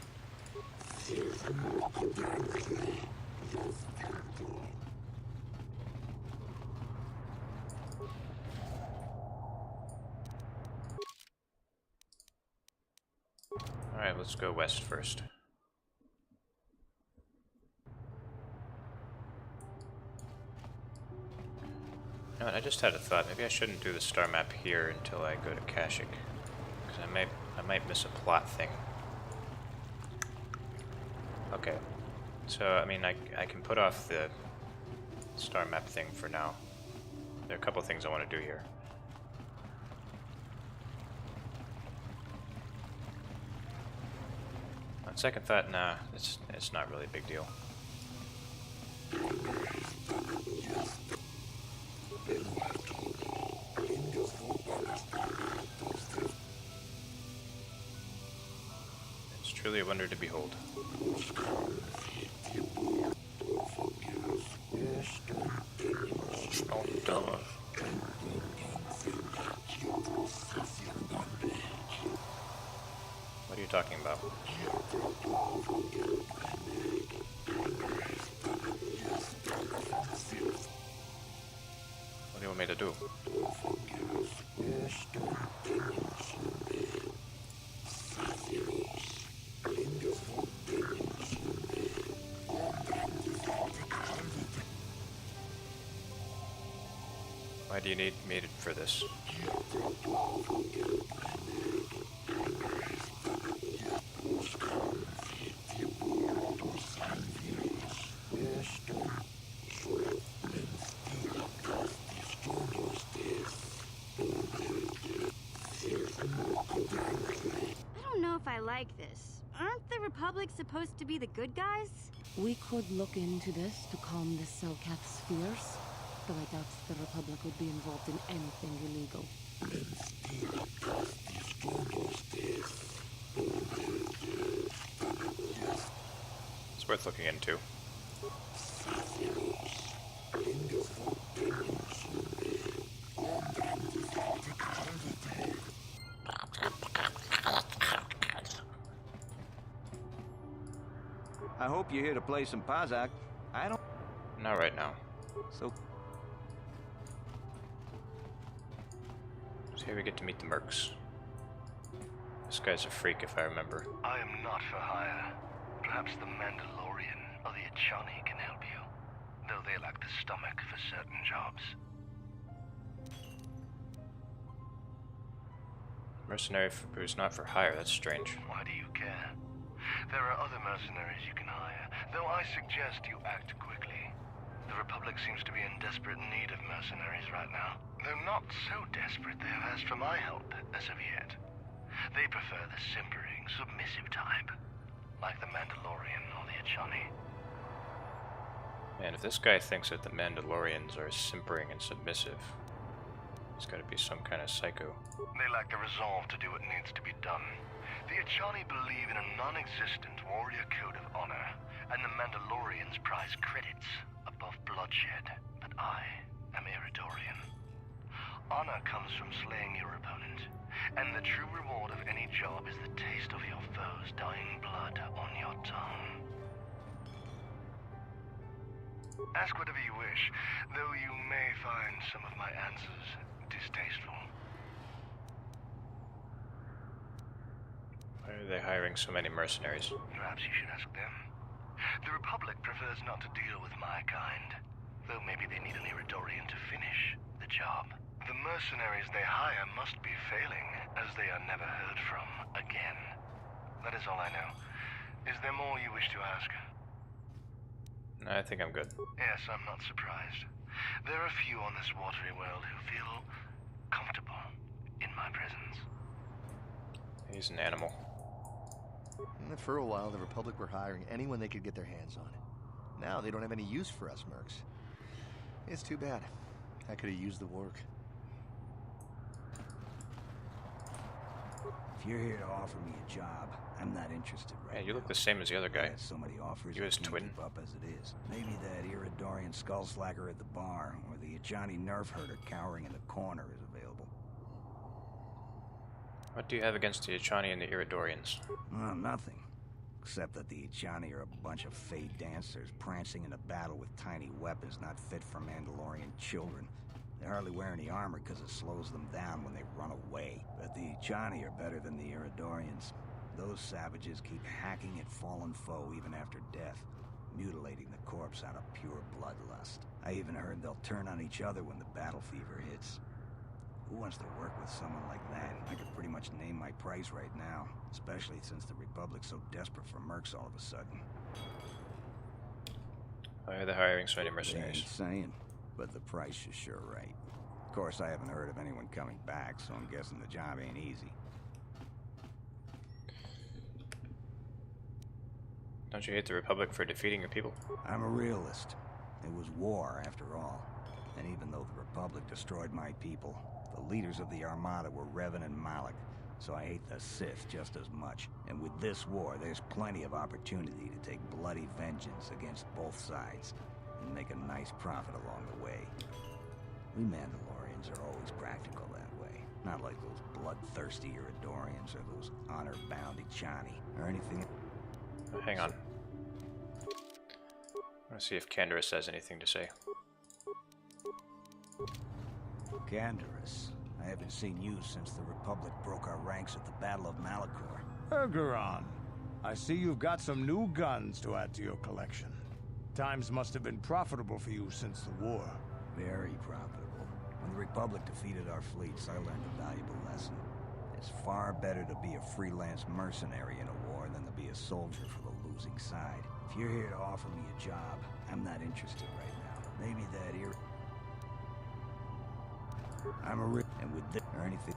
Alright, let's go west first. know what, I just had a thought. Maybe I shouldn't do the star map here until I go to Kashyyyk. Because I might miss a plot thing. Okay. So, I mean, I can put off the star map thing for now. There are a couple things I want to do here. On second thought, nah, it's not really a big deal. It's truly a wonder to behold. Oh, duh. What are you talking about? What do you want me to do? Why do you need me for this? I don't know if I like this. Aren't the Republic supposed to be the good guys? We could look into this to calm the Selkath's fears, though I doubt the Republic would be involved in anything illegal. It's worth looking into. I hope you're here to play some Pazak. I don't... Not right now. So... So here we get to meet the Mercs. This guy's a freak, if I remember. I am not for hire. Perhaps the Mandalorian or the Echani can help you, though they lack the stomach for certain jobs. Mercenary who's not for hire, that's strange. Why do you care? There are other mercenaries you can hire, though I suggest you act quickly. The Republic seems to be in desperate need of mercenaries right now. Though not so desperate they have asked for my help as of yet. They prefer the simpering, submissive type, like the Mandalorian or the Echani. Man, if this guy thinks that the Mandalorians are simpering and submissive, he's gotta be some kind of psycho. They lack the resolve to do what needs to be done. The Echani believe in a non-existent warrior code of honor, and the Mandalorians prize credits above bloodshed. But I am Iridorian. Honor comes from slaying your opponent, and the true reward of any job is the taste of your foe's dying blood on your tongue. Ask whatever you wish, though you may find some of my answers distasteful. Why are they hiring so many mercenaries? Perhaps you should ask them. The Republic prefers not to deal with my kind, though maybe they need an Iridorian to finish the job. The mercenaries they hire must be failing, as they are never heard from again. That is all I know. Is there more you wish to ask? No, I think I'm good. Yes, I'm not surprised. There are few on this watery world who feel comfortable in my presence. He's an animal. And for a while, the Republic were hiring anyone they could get their hands on. Now they don't have any use for us mercs. It's too bad. I could have used the work. If you're here to offer me a job, I'm not interested right now. Yeah, you look the same as the other guy. So many offers. You his I can't twin. keep up as it is. Maybe that Iridorian skullslacker at the bar, or the Echani nerf herder cowering in the corner is available. What do you have against the Echani and the Iridorians? Nothing. Except that the Echani are a bunch of fey dancers prancing in a battle with tiny weapons not fit for Mandalorian children. They hardly wear any armor because it slows them down when they run away. But the Echani are better than the Iridorians. Those savages keep hacking at fallen foe even after death. mutilating the corpse out of pure bloodlust. I even heard they'll turn on each other when the battle fever hits. Who wants to work with someone like that? I could pretty much name my price right now, especially since the Republic's so desperate for mercs all of a sudden. Why are they hiring so many mercenaries? Ain't saying, but the price is sure right. Of course, I haven't heard of anyone coming back, so I'm guessing the job ain't easy. Don't you hate the Republic for defeating your people? I'm a realist. It was war, after all. And even though the Republic destroyed my people, the leaders of the Armada were Revan and Malak, so I hate the Sith just as much. And with this war, there's plenty of opportunity to take bloody vengeance against both sides, and make a nice profit along the way. We Mandalorians are always practical that way. Not like those bloodthirsty Iridorians or those honor-bound Ichani, or anything. Hang on. I want to see if Canderous has anything to say. Canderous, I haven't seen you since the Republic broke our ranks at the Battle of Malachor. Ergeron, I see you've got some new guns to add to your collection. Times must have been profitable for you since the war. Very profitable. When the Republic defeated our fleets, I learned a valuable lesson. It's far better to be a freelance mercenary in a war than to be a soldier for the losing side. If you're here to offer me a job, I'm not interested right now. Maybe that here. I'm a and with this or anything.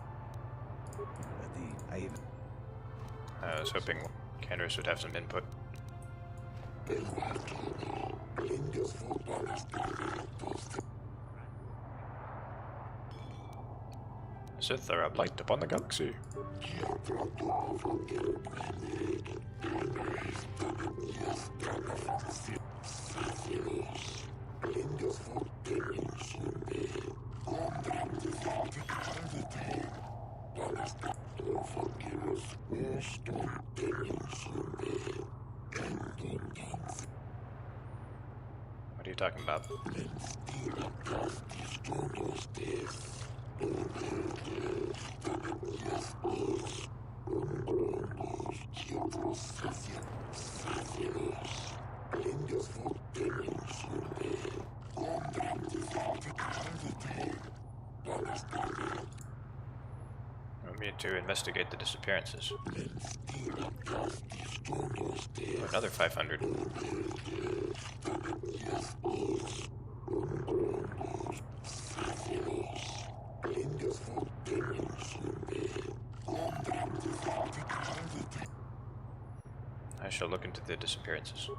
I was hoping Canderous would have some input. Sith are a blight upon the galaxy. What are you talking about? Want me to investigate the disappearances? Another 500. I shall look into the disappearances.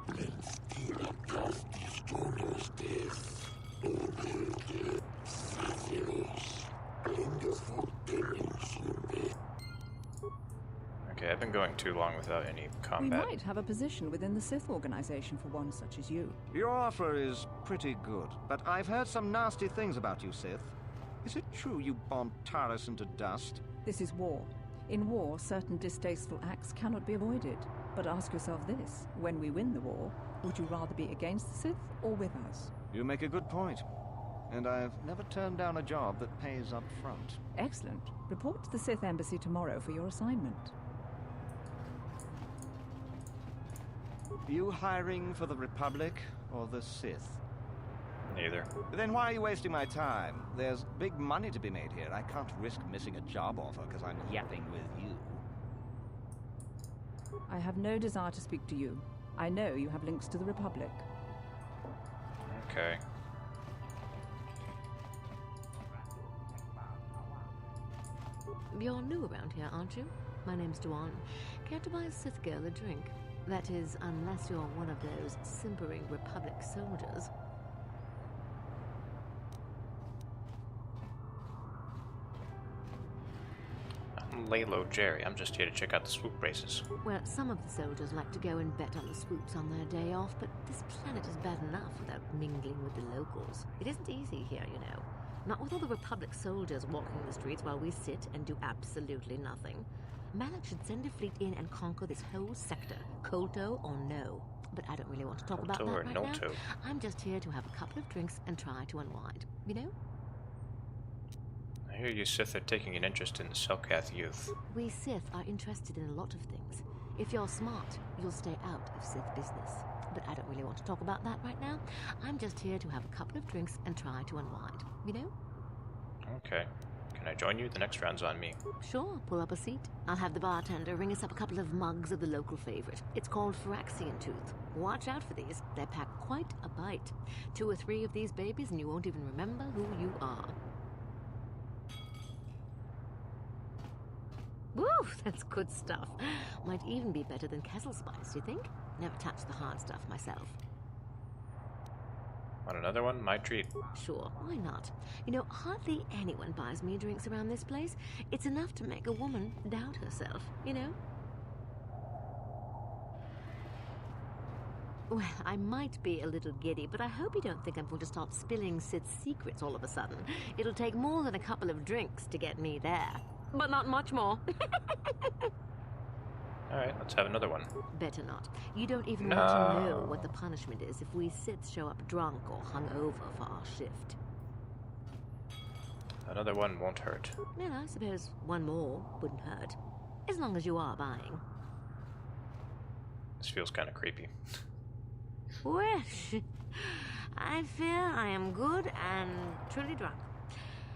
Okay, I've been going too long without any combat. We might have a position within the Sith organization for one such as you. Your offer is pretty good, but I've heard some nasty things about you, Sith. Is it true you bombed Taris into dust? This is war. In war, certain distasteful acts cannot be avoided. But ask yourself this, when we win the war, would you rather be against the Sith or with us? You make a good point. And I've never turned down a job that pays up front. Excellent. Report to the Sith Embassy tomorrow for your assignment. You hiring for the Republic or the Sith? Neither. Then why are you wasting my time? There's big money to be made here. I can't risk missing a job offer because I'm yapping with you. I have no desire to speak to you. I know you have links to the Republic. Okay. You're new around here, aren't you? My name's Duan. Care to buy a Sith girl a drink? That is, unless you're one of those simpering Republic soldiers. I'm Laylo, Jery. I'm just here to check out the swoop races. Well, some of the soldiers like to go and bet on the swoops on their day off, but this planet is bad enough without mingling with the locals. It isn't easy here, you know. Not with all the Republic soldiers walking the streets while we sit and do absolutely nothing. Malak should send a fleet in and conquer this whole sector, KotOR or no. But I don't really want to talk about that right now. I'm just here to have a couple of drinks and try to unwind, you know? I hear you Sith are taking an interest in the Selkath youth. We Sith are interested in a lot of things. If you're smart, you'll stay out of Sith business. But I don't really want to talk about that right now. I'm just here to have a couple of drinks and try to unwind, you know? Okay. Can I join you? The next round's on me. Sure, pull up a seat. I'll have the bartender ring us up a couple of mugs of the local favorite. It's called Phyrexian Tooth. Watch out for these. They pack quite a bite. 2 or 3 of these babies and you won't even remember who you are. Woo, that's good stuff. Might even be better than Kessel Spice, you think? Never touched the hard stuff myself. Want another one? My treat. Sure, why not? You know, hardly anyone buys me drinks around this place. It's enough to make a woman doubt herself, you know? Well, I might be a little giddy, but I hope you don't think I'm going to start spilling Sid's secrets all of a sudden. It'll take more than a couple of drinks to get me there. But not much more. Alright, let's have another one. Better not. You don't even want to know what the punishment is if we Siths show up drunk or hungover for our shift. Another one won't hurt. Well, I suppose one more wouldn't hurt. As long as you are buying. This feels kind of creepy. Well, I fear I am good and truly drunk.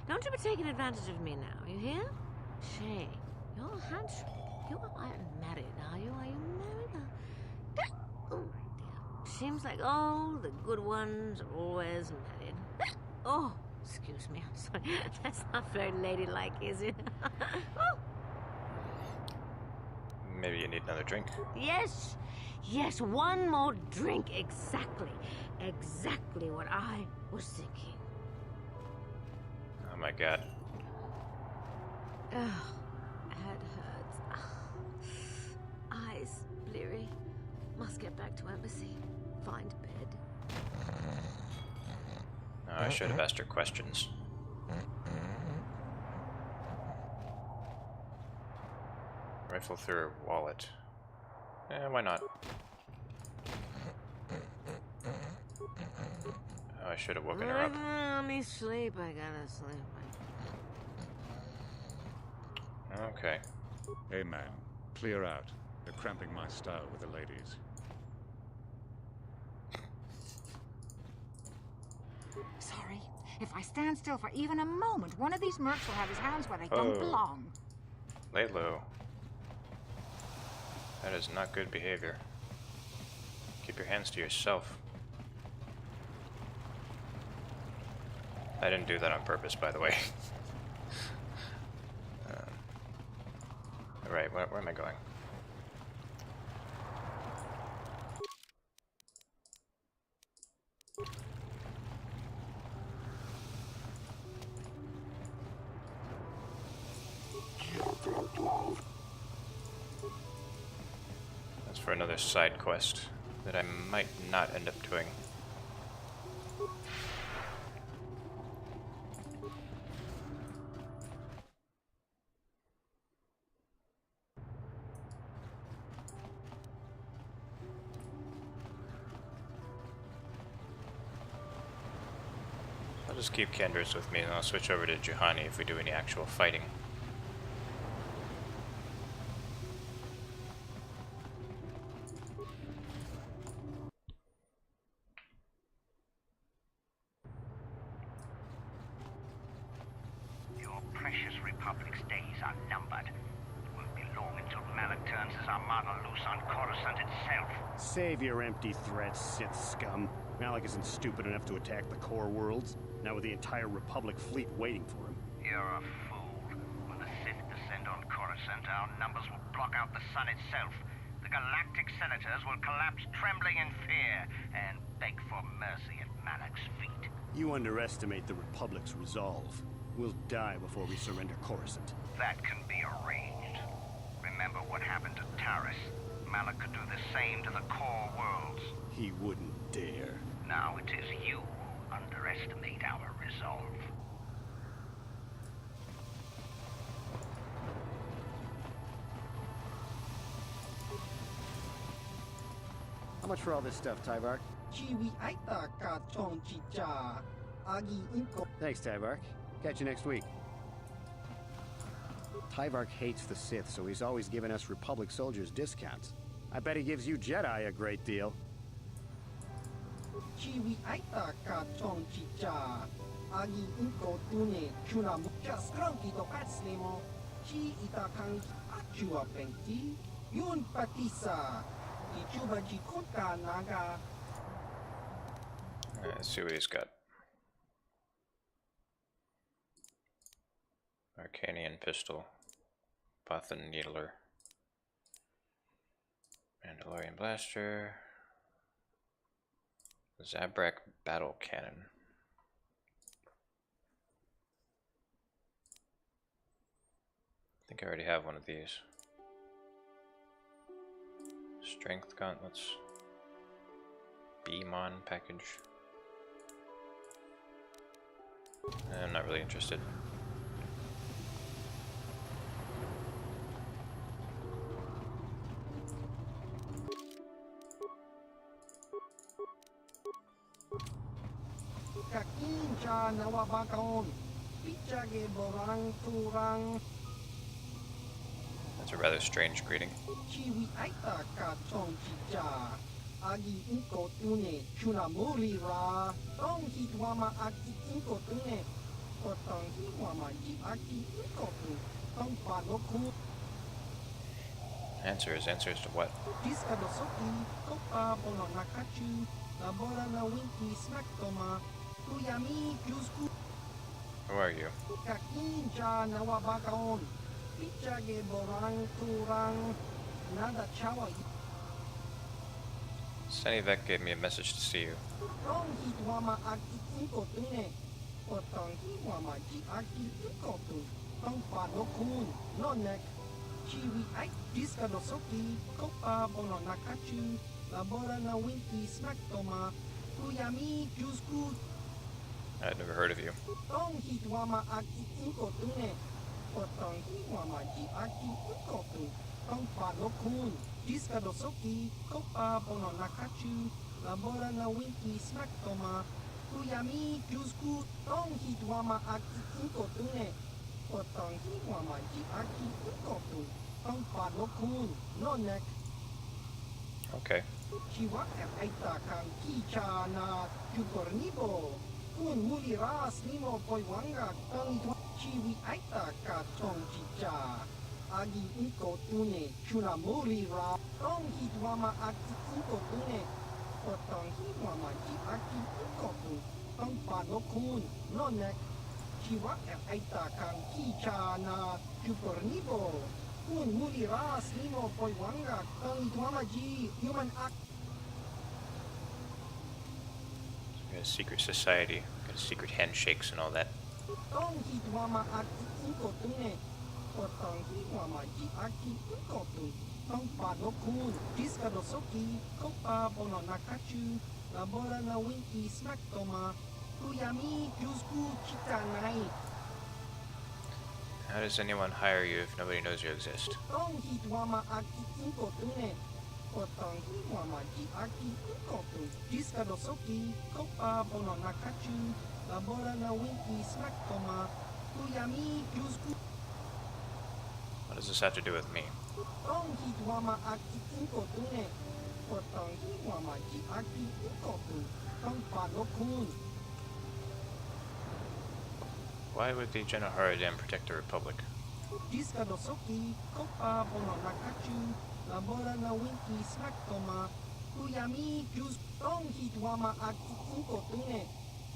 Don't you be taking advantage of me now, you hear? Shay, you're handsome. You aren't married, are you? Are you married? Oh, dear. Seems like all the good ones are always married. Oh, excuse me, I'm sorry. That's not very ladylike, is it? Oh. Maybe you need another drink. Yes, yes, one more drink. Exactly. Exactly what I was thinking. Oh my god. Ugh, head hurts. Eyes bleary. Must get back to embassy. Find bed. Oh, I should have asked her questions. Rifle through her wallet. Why not? Oh, I should have woken her up. Let me sleep. I gotta sleep. Okay. Hey, man. Clear out. They're cramping my style with the ladies. Sorry. If I stand still for even a moment, one of these mercs will have his hands where they don't belong. Laylo. That is not good behavior. Keep your hands to yourself. I didn't do that on purpose, by the way. Right, where am I going? That's for another side quest that I might not end up doing. I'll just keep Kendris with me and I'll switch over to Juhani if we do any actual fighting. Your precious Republic's days are numbered. It won't be long until Malak turns his armada loose on Coruscant itself. Save your empty threats, Sith scum. Malak isn't stupid enough to attack the core worlds, now with the entire Republic fleet waiting for him. You're a fool. When the Sith descend on Coruscant, our numbers will block out the sun itself. The galactic senators will collapse trembling in fear and beg for mercy at Malak's feet. You underestimate the Republic's resolve. We'll die before we surrender Coruscant. That can be arranged. Remember what happened to Taris. Malak could do the same to the core worlds. He wouldn't dare. Now it is you who underestimate our resolve. How much for all this stuff, Tyvark? Thanks, Tyvark. Catch you next week. Tyvark hates the Sith, so he's always giving us Republic soldiers discounts. I bet he gives you Jedi a great deal. Chiwi aita ka chong chicha. Agi inko tune chuna mucha skronki to patslemo. Chi ita kang achua penti. Yun patisa. Ichuba jikunka naga. Let's see what he's got. Arcanian pistol. Bothan needler. Mandalorian blaster. Zabrak battle cannon. I think I already have one of these. Strength gauntlets. Beamon package. I'm not really interested. Kakincha nawabakon. Pichage borang turang. That's a rather strange greeting. Chiwi aita ka chong chicha. Agi inko tune chuna muli ra. Tong hitwama aki inko tune. Otong hitwama ji aki inko tune. Tong panoku. Answers to what? Diskadosoki. Kopa bono nakachu. Labora na winki smaktoma. Kuyami jusku. Who are you? Kakincha nawabakon. Pichage borang turang. Nada chawa. Sunnyvec gave me a message to see you. Tong hitwama aki inko tune. Otong hitwama ji aki inko tune. Tong panokun. Nonek. Chiwi ai diskadosoki. Kopa bono nakachu. Labora na winki smaktoma. Kuyami jusku. I'd never heard of you. Tong hitwama aki inko tune. Otong hitwama ji aki inko tune. Tong panokun. Diskadosoki. Kopa bono nakachu. Labora na winki smaktoma. Kuyami jusku. Tong hitwama aki inko tune. Otong hitwama ji aki inko tune. Tong panokun. Nonek. Okay. Chiwa aita kang kicha na jukornibo. Kun muli ras nimo poiwanga tong chiwi aita ka chong chicha. Agi inko tune chuna muli ra. Tong hitwama aki inko tune. Otong hitwama ji aki inko tune. Tong panokun nonek. Chiwa aita kang kicha na jukornibo. Kun muli ras nimo poiwanga tong hitwama ji human ak. Got a secret society, got a secret handshakes and all that. Tong hitwama aki inko tune. Otong hitwama ji aki inko tune. Tong panokun. Diskadosoki. Kopa bono nakachu. Labora na winki smaktoma. Kuyami jusku chitanai. How does anyone hire you if nobody knows you exist? Tong hitwama aki inko tune. Otong hitwama ji aki inko tune. Diskadosoki. Kopa bono nakachu. Labora na winki smaktoma. Kuyami jusku. What does this have to do with me? Tong hitwama aki inko tune. Otong hitwama ji aki inko tune. Tong panokun. Why would the Genohara Dam protect the Republic? Diskadosoki. Kopa bono nakachu. Labora na winki smaktoma. Kuyami jus. Tong hitwama aki inko tune.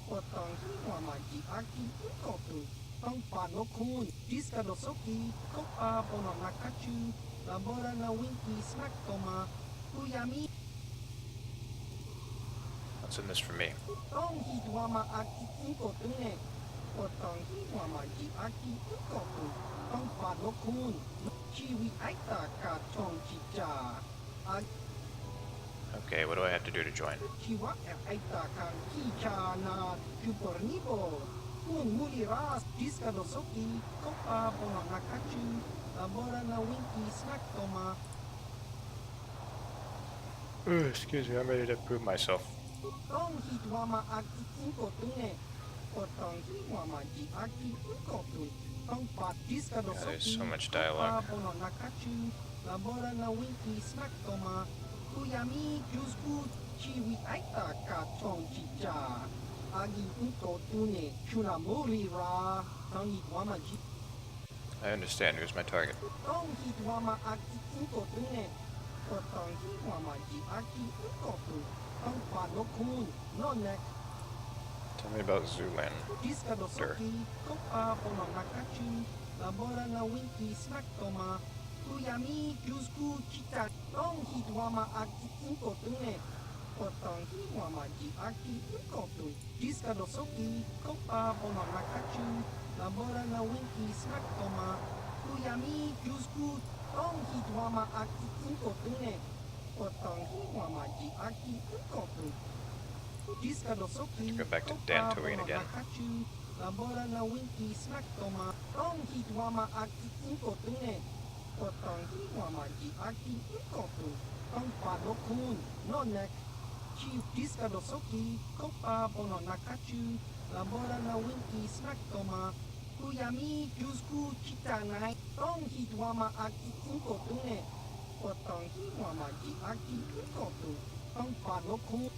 Otong hitwama ji aki inko tune. Tong panokun. Diskadosoki. Kopa bono nakachu. Labora na winki smaktoma. Kuyami. What's in this for me? Tong hitwama aki inko tune. Otong hitwama ji aki inko tune. Tong panokun. Chiwi aita ka chong chicha. Okay, what do I have to do to join? Chiwa aita kang kicha na jupornibo. Kun muli ras diskadosoki. Kopa bono nakachu. Labora na winki smaktoma. Excuse me, I'm ready to prove myself. Tong hitwama aki inko tune. Otong hitwama ji aki inko tune. Tong pat diskadosoki. There's so much dialogue. Kopa bono nakachu. Labora na winki smaktoma. Kuyami jusku. Chiwi aita ka tong chicha. Agi unko tune chunamuri ra. Tangi wama ji. I understand. Who's my target? Tangi wama aki unko tune. Tangi wama ji aki unko tu. Tang pa no kun no nek. Tell me about Zoolander. Diska dosoki kopa pono nakachu. Labora na winki smack toma. Kuyami kyusku kita. Tangi wama aki unko tune. Tangi wama ji aki unko tu. Diska dosoki kopa pono nakachu. Labora na winki smack toma. Kuyami kyusku. Tangi wama aki unko tune. Tangi wama ji aki unko tu. Diska dosoki. Let's go back to Dantooine again. Labora na winki smack toma. Tangi wama aki unko tune. Tangi wama ji aki unko tu. Tang pa no kun no nek. Chief Diska dosoki kopa bono nakachu. Labora na winki smack toma. Kuyami kyusku kita nai. Tangi wama aki unko tune. Tangi wama ji aki unko tu. Tang pa no kun.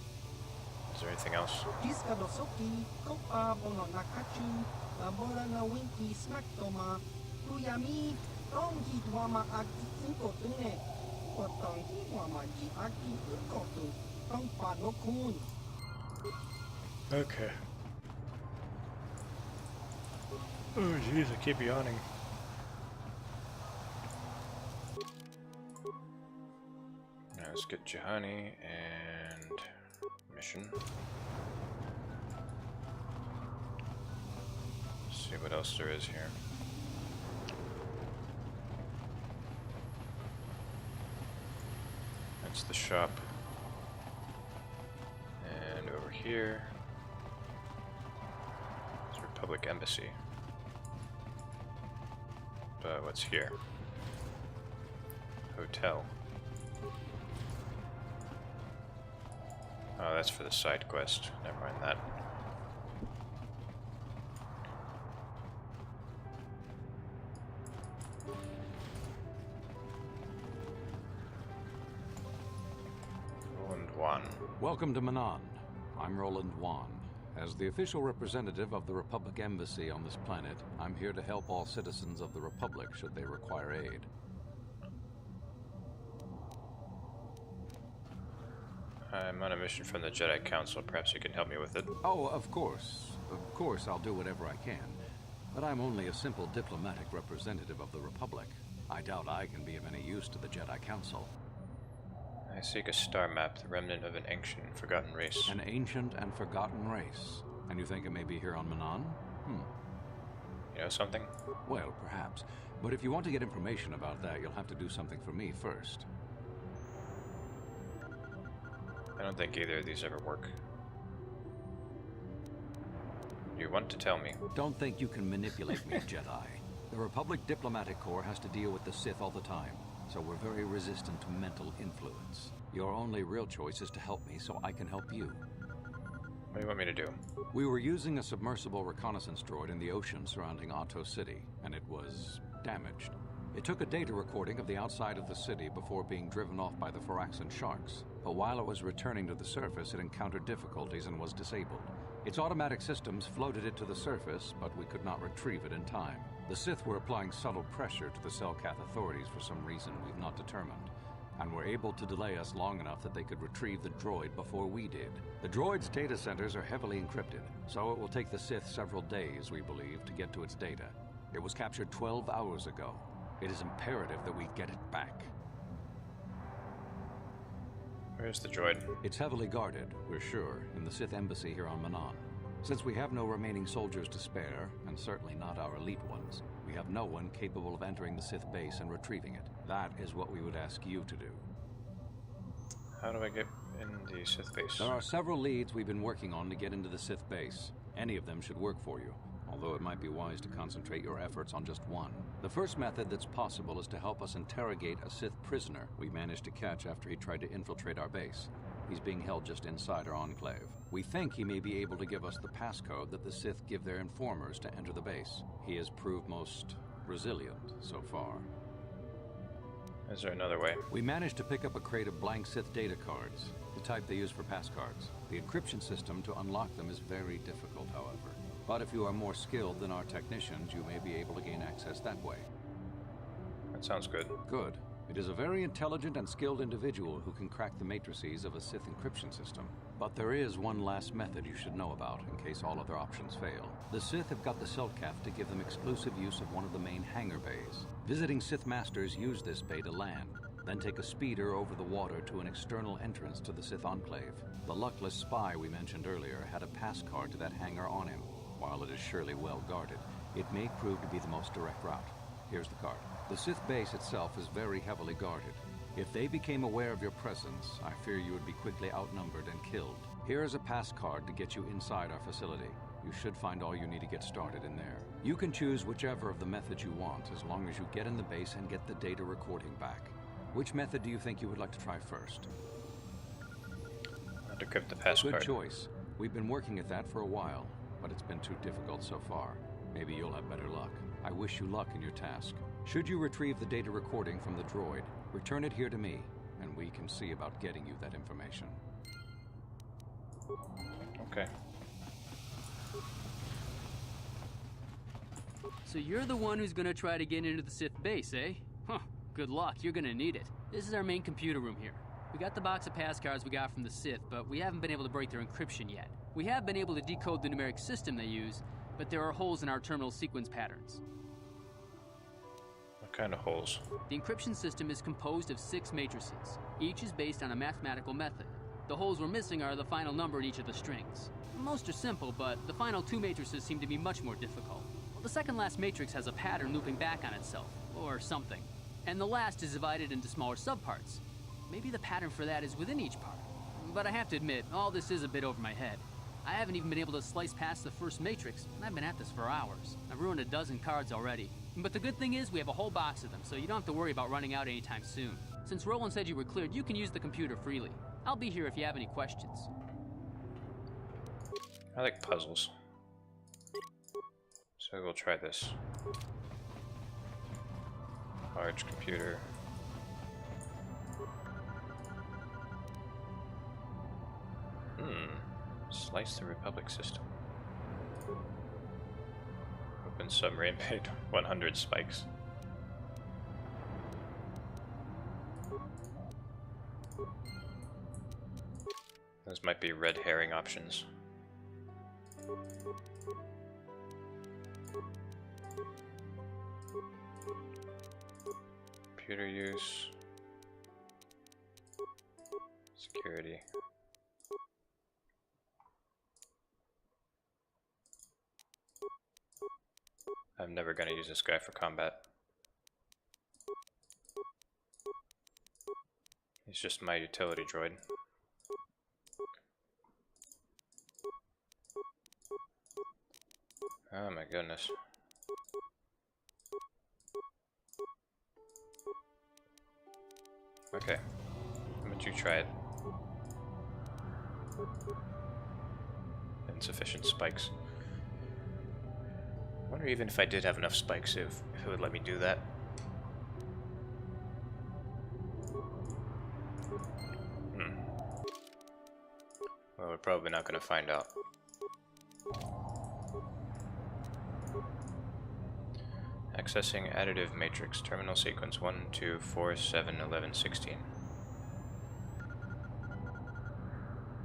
Is there anything else? Diska dosoki kopa bono nakachu. Labora na winki smack toma. Kuyami tangi wama aki unko tune. Tangi wama ji aki unko tu. Tang pa no kun. Okay. Oh jeez, I keep yawning. Now let's get Juhani and mission. See what else there is here. That's the shop. And over here is Republic Embassy. But what's here? Hotel. Oh, that's for the side quest. Never mind that. Roland Wan. Welcome to Manan. I'm Roland Wan. As the official representative of the Republic Embassy on this planet, I'm here to help all citizens of the Republic should they require aid. I'm on a mission from the Jedi Council. Perhaps you can help me with it. Oh, of course. Of course, I'll do whatever I can. But I'm only a simple diplomatic representative of the Republic. I doubt I can be of any use to the Jedi Council. I seek a star map, the remnant of an ancient and forgotten race. An ancient and forgotten race. And you think it may be here on Manan? You know something? Well, perhaps. But if you want to get information about that, you'll have to do something for me first. I don't think either of these ever work. You want to tell me? Don't think you can manipulate me, Jedi. The Republic Diplomatic Corps has to deal with the Sith all the time, so we're very resistant to mental influence. Your only real choice is to help me so I can help you. What do you want me to do? We were using a submersible reconnaissance droid in the ocean surrounding Otto City, and it was damaged. It took a data recording of the outside of the city before being driven off by the Firaxan sharks, but while it was returning to the surface, it encountered difficulties and was disabled. Its automatic systems floated it to the surface, but we could not retrieve it in time. The Sith were applying subtle pressure to the Selkath authorities for some reason we've not determined, and were able to delay us long enough that they could retrieve the droid before we did. The droid's data centers are heavily encrypted, so it will take the Sith several days, we believe, to get to its data. It was captured 12 hours ago. It is imperative that we get it back. Where's the droid? It's heavily guarded, we're sure, in the Sith embassy here on Manan. Since we have no remaining soldiers to spare, and certainly not our elite ones, we have no one capable of entering the Sith base and retrieving it. That is what we would ask you to do. How do I get in the Sith base? There are several leads we've been working on to get into the Sith base. Any of them should work for you, although it might be wise to concentrate your efforts on just one. The first method that's possible is to help us interrogate a Sith prisoner we managed to catch after he tried to infiltrate our base. He's being held just inside our enclave. We think he may be able to give us the passcode that the Sith give their informers to enter the base. He has proved most resilient so far. Is there another way? We managed to pick up a crate of blank Sith data cards, the type they use for pass cards. The encryption system to unlock them is very difficult, however. But if you are more skilled than our technicians, you may be able to gain access that way. That sounds good. Good. It is a very intelligent and skilled individual who can crack the matrices of a Sith encryption system. But there is one last method you should know about in case all other options fail. The Sith have got the Selkath to give them exclusive use of one of the main hangar bays. Visiting Sith Masters use this bay to land, then take a speeder over the water to an external entrance to the Sith Enclave. The luckless spy we mentioned earlier had a pass card to that hangar on him. While it is surely well guarded, it may prove to be the most direct route. Here's the card. The Sith base itself is very heavily guarded. If they became aware of your presence, I fear you would be quickly outnumbered and killed. Here is a pass card to get you inside our facility. You should find all you need to get started in there. You can choose whichever of the methods you want, as long as you get in the base and get the data recording back. Which method do you think you would like to try first? I'll decrypt the pass card. Good choice. We've been working at that for a while, but it's been too difficult so far. Maybe you'll have better luck. I wish you luck in your task. Should you retrieve the data recording from the droid, return it here to me, and we can see about getting you that information. Okay. So you're the one who's gonna try to get into the Sith base, eh? Huh, good luck, you're gonna need it. This is our main computer room here. We got the box of pass cards we got from the Sith, but we haven't been able to break their encryption yet. We have been able to decode the numeric system they use, but there are holes in our terminal sequence patterns. What kind of holes? The encryption system is composed of 6 matrices. Each is based on a mathematical method. The holes we're missing are the final number in each of the strings. Most are simple, but the final 2 matrices seem to be much more difficult. The second last matrix has a pattern looping back on itself, or something. And the last is divided into smaller subparts. Maybe the pattern for that is within each part. But I have to admit, all this is a bit over my head. I haven't even been able to slice past the first matrix, and I've been at this for hours. I've ruined a dozen cards already. But the good thing is we have a whole box of them, so you don't have to worry about running out anytime soon. Since Roland said you were cleared, you can use the computer freely. I'll be here if you have any questions. I like puzzles. So we'll try this. Large computer. Slice the Republic system. Open submarine paid 100 spikes. Those might be red herring options. Computer use. Security. I'm never gonna use this guy for combat. He's just my utility droid. Oh my goodness. Okay, how about you try it? Insufficient spikes. I wonder even if I did have enough spikes, if it would let me do that. Well, we're probably not going to find out. Accessing additive matrix, terminal sequence 1, 2, 4, 7, 11, 16.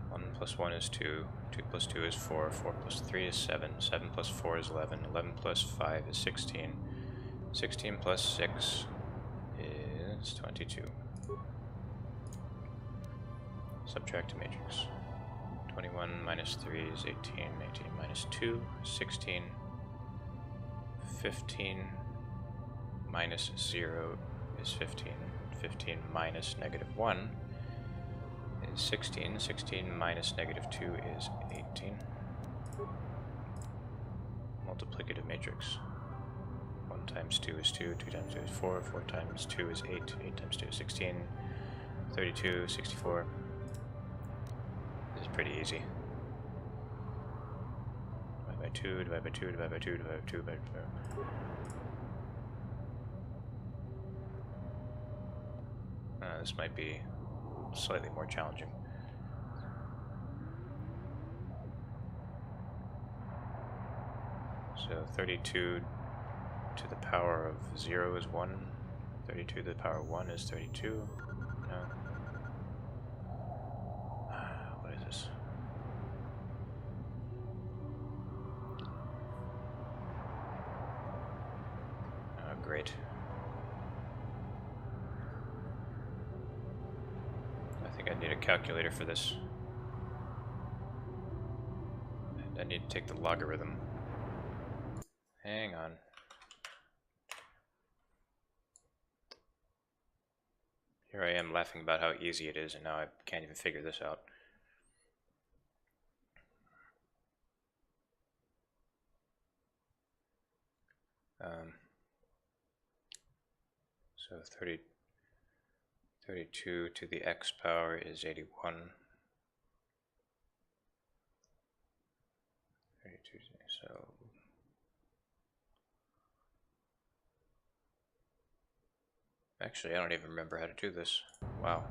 1 plus 1 is 2, 2 plus 2 is 4, 4 plus 3 is 7, 7 plus 4 is 11, 11 plus 5 is 16, 16 plus 6 is 22. Subtract matrix. 21 minus 3 is 18, 18 minus 2, 16, 15 minus 0 is 15, 15 minus negative 1 is 16, 16 minus negative 2 is 18. Multiplicative matrix. 1 times 2 is 2, 2 times 2 is 4, 4 times 2 is 8, 8 times 2 is 16, 32, 64. This is pretty easy. Divide by 2, divide by 2, divide by 2, divide by 2, divide by 2. This might be slightly more challenging. So 32 to the power of 0 is 1. 32 to the power of 1 is 32. No. What is this? Oh, great. I think I need a calculator for this. I need to take the logarithm. Hang on. Here I am laughing about how easy it is, and now I can't even figure this out. So 32 to the x power is 81. 32, so... Actually, I don't even remember how to do this. Wow.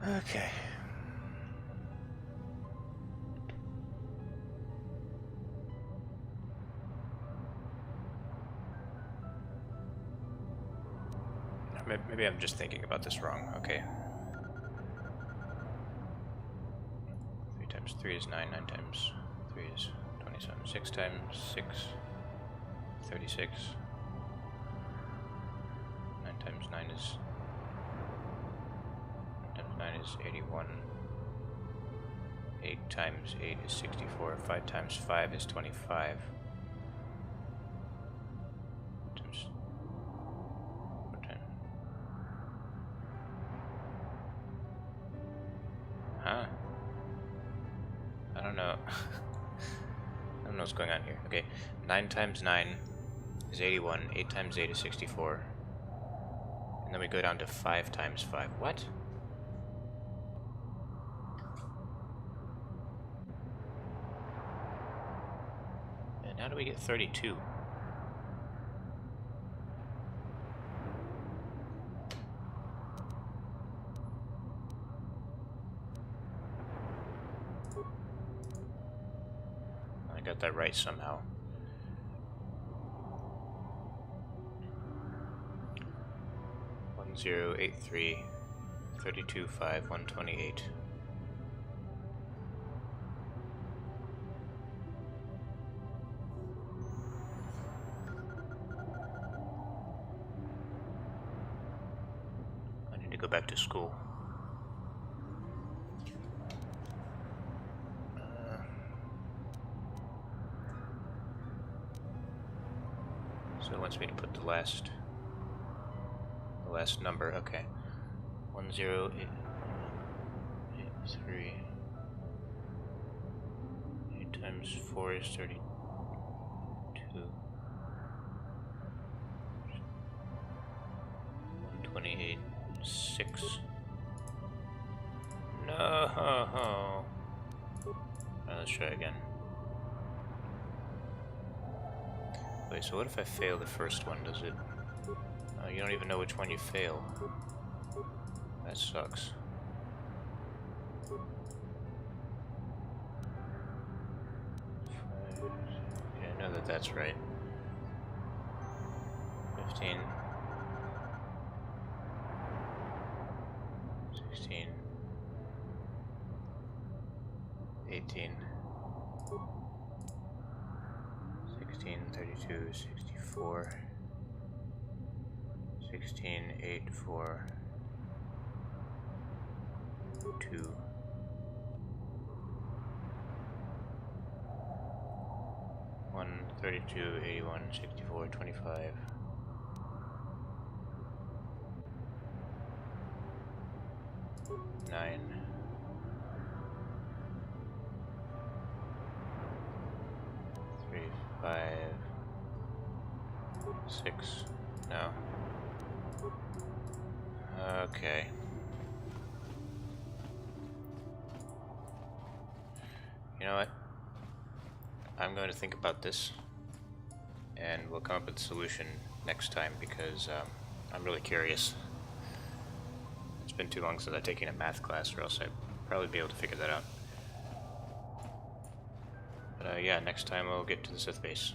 Okay. Maybe I'm just thinking about this wrong. Okay. 3 times 3 is 9. 9 times 3 is 27. 6 times 6, 36. 9 times 9 is... 9 times 9 is 81. 8 times 8 is 64. 5 times 5 is 25. Huh? I don't know. I don't know what's going on here. Okay, 9 times 9 is 81. 8 times 8 is 64. And then we go down to 5 times 5. What? And how do we get 32? Got that right somehow. One 0 8 3 32 5 128. I need to go back to school. So it wants me to put the last number. Okay, 1 0 8 3. 8 times 4 is 32. 128 6. No. Alright, let's try again. Wait, so what if I fail the first one? Does it... you don't even know which one you fail. That sucks. Yeah, I know that that's right. 15. 16. 18. 16, 32, 64, 16, 8, 4, 2, 1, 32, 81, 64, 25, 9, 3, 5, 6, no. Okay. You know what? I'm going to think about this, and we'll come up with a solution next time because I'm really curious. It's been too long since I've taken a math class, or else I'd probably be able to figure that out. But yeah, next time we'll get to the Sith base.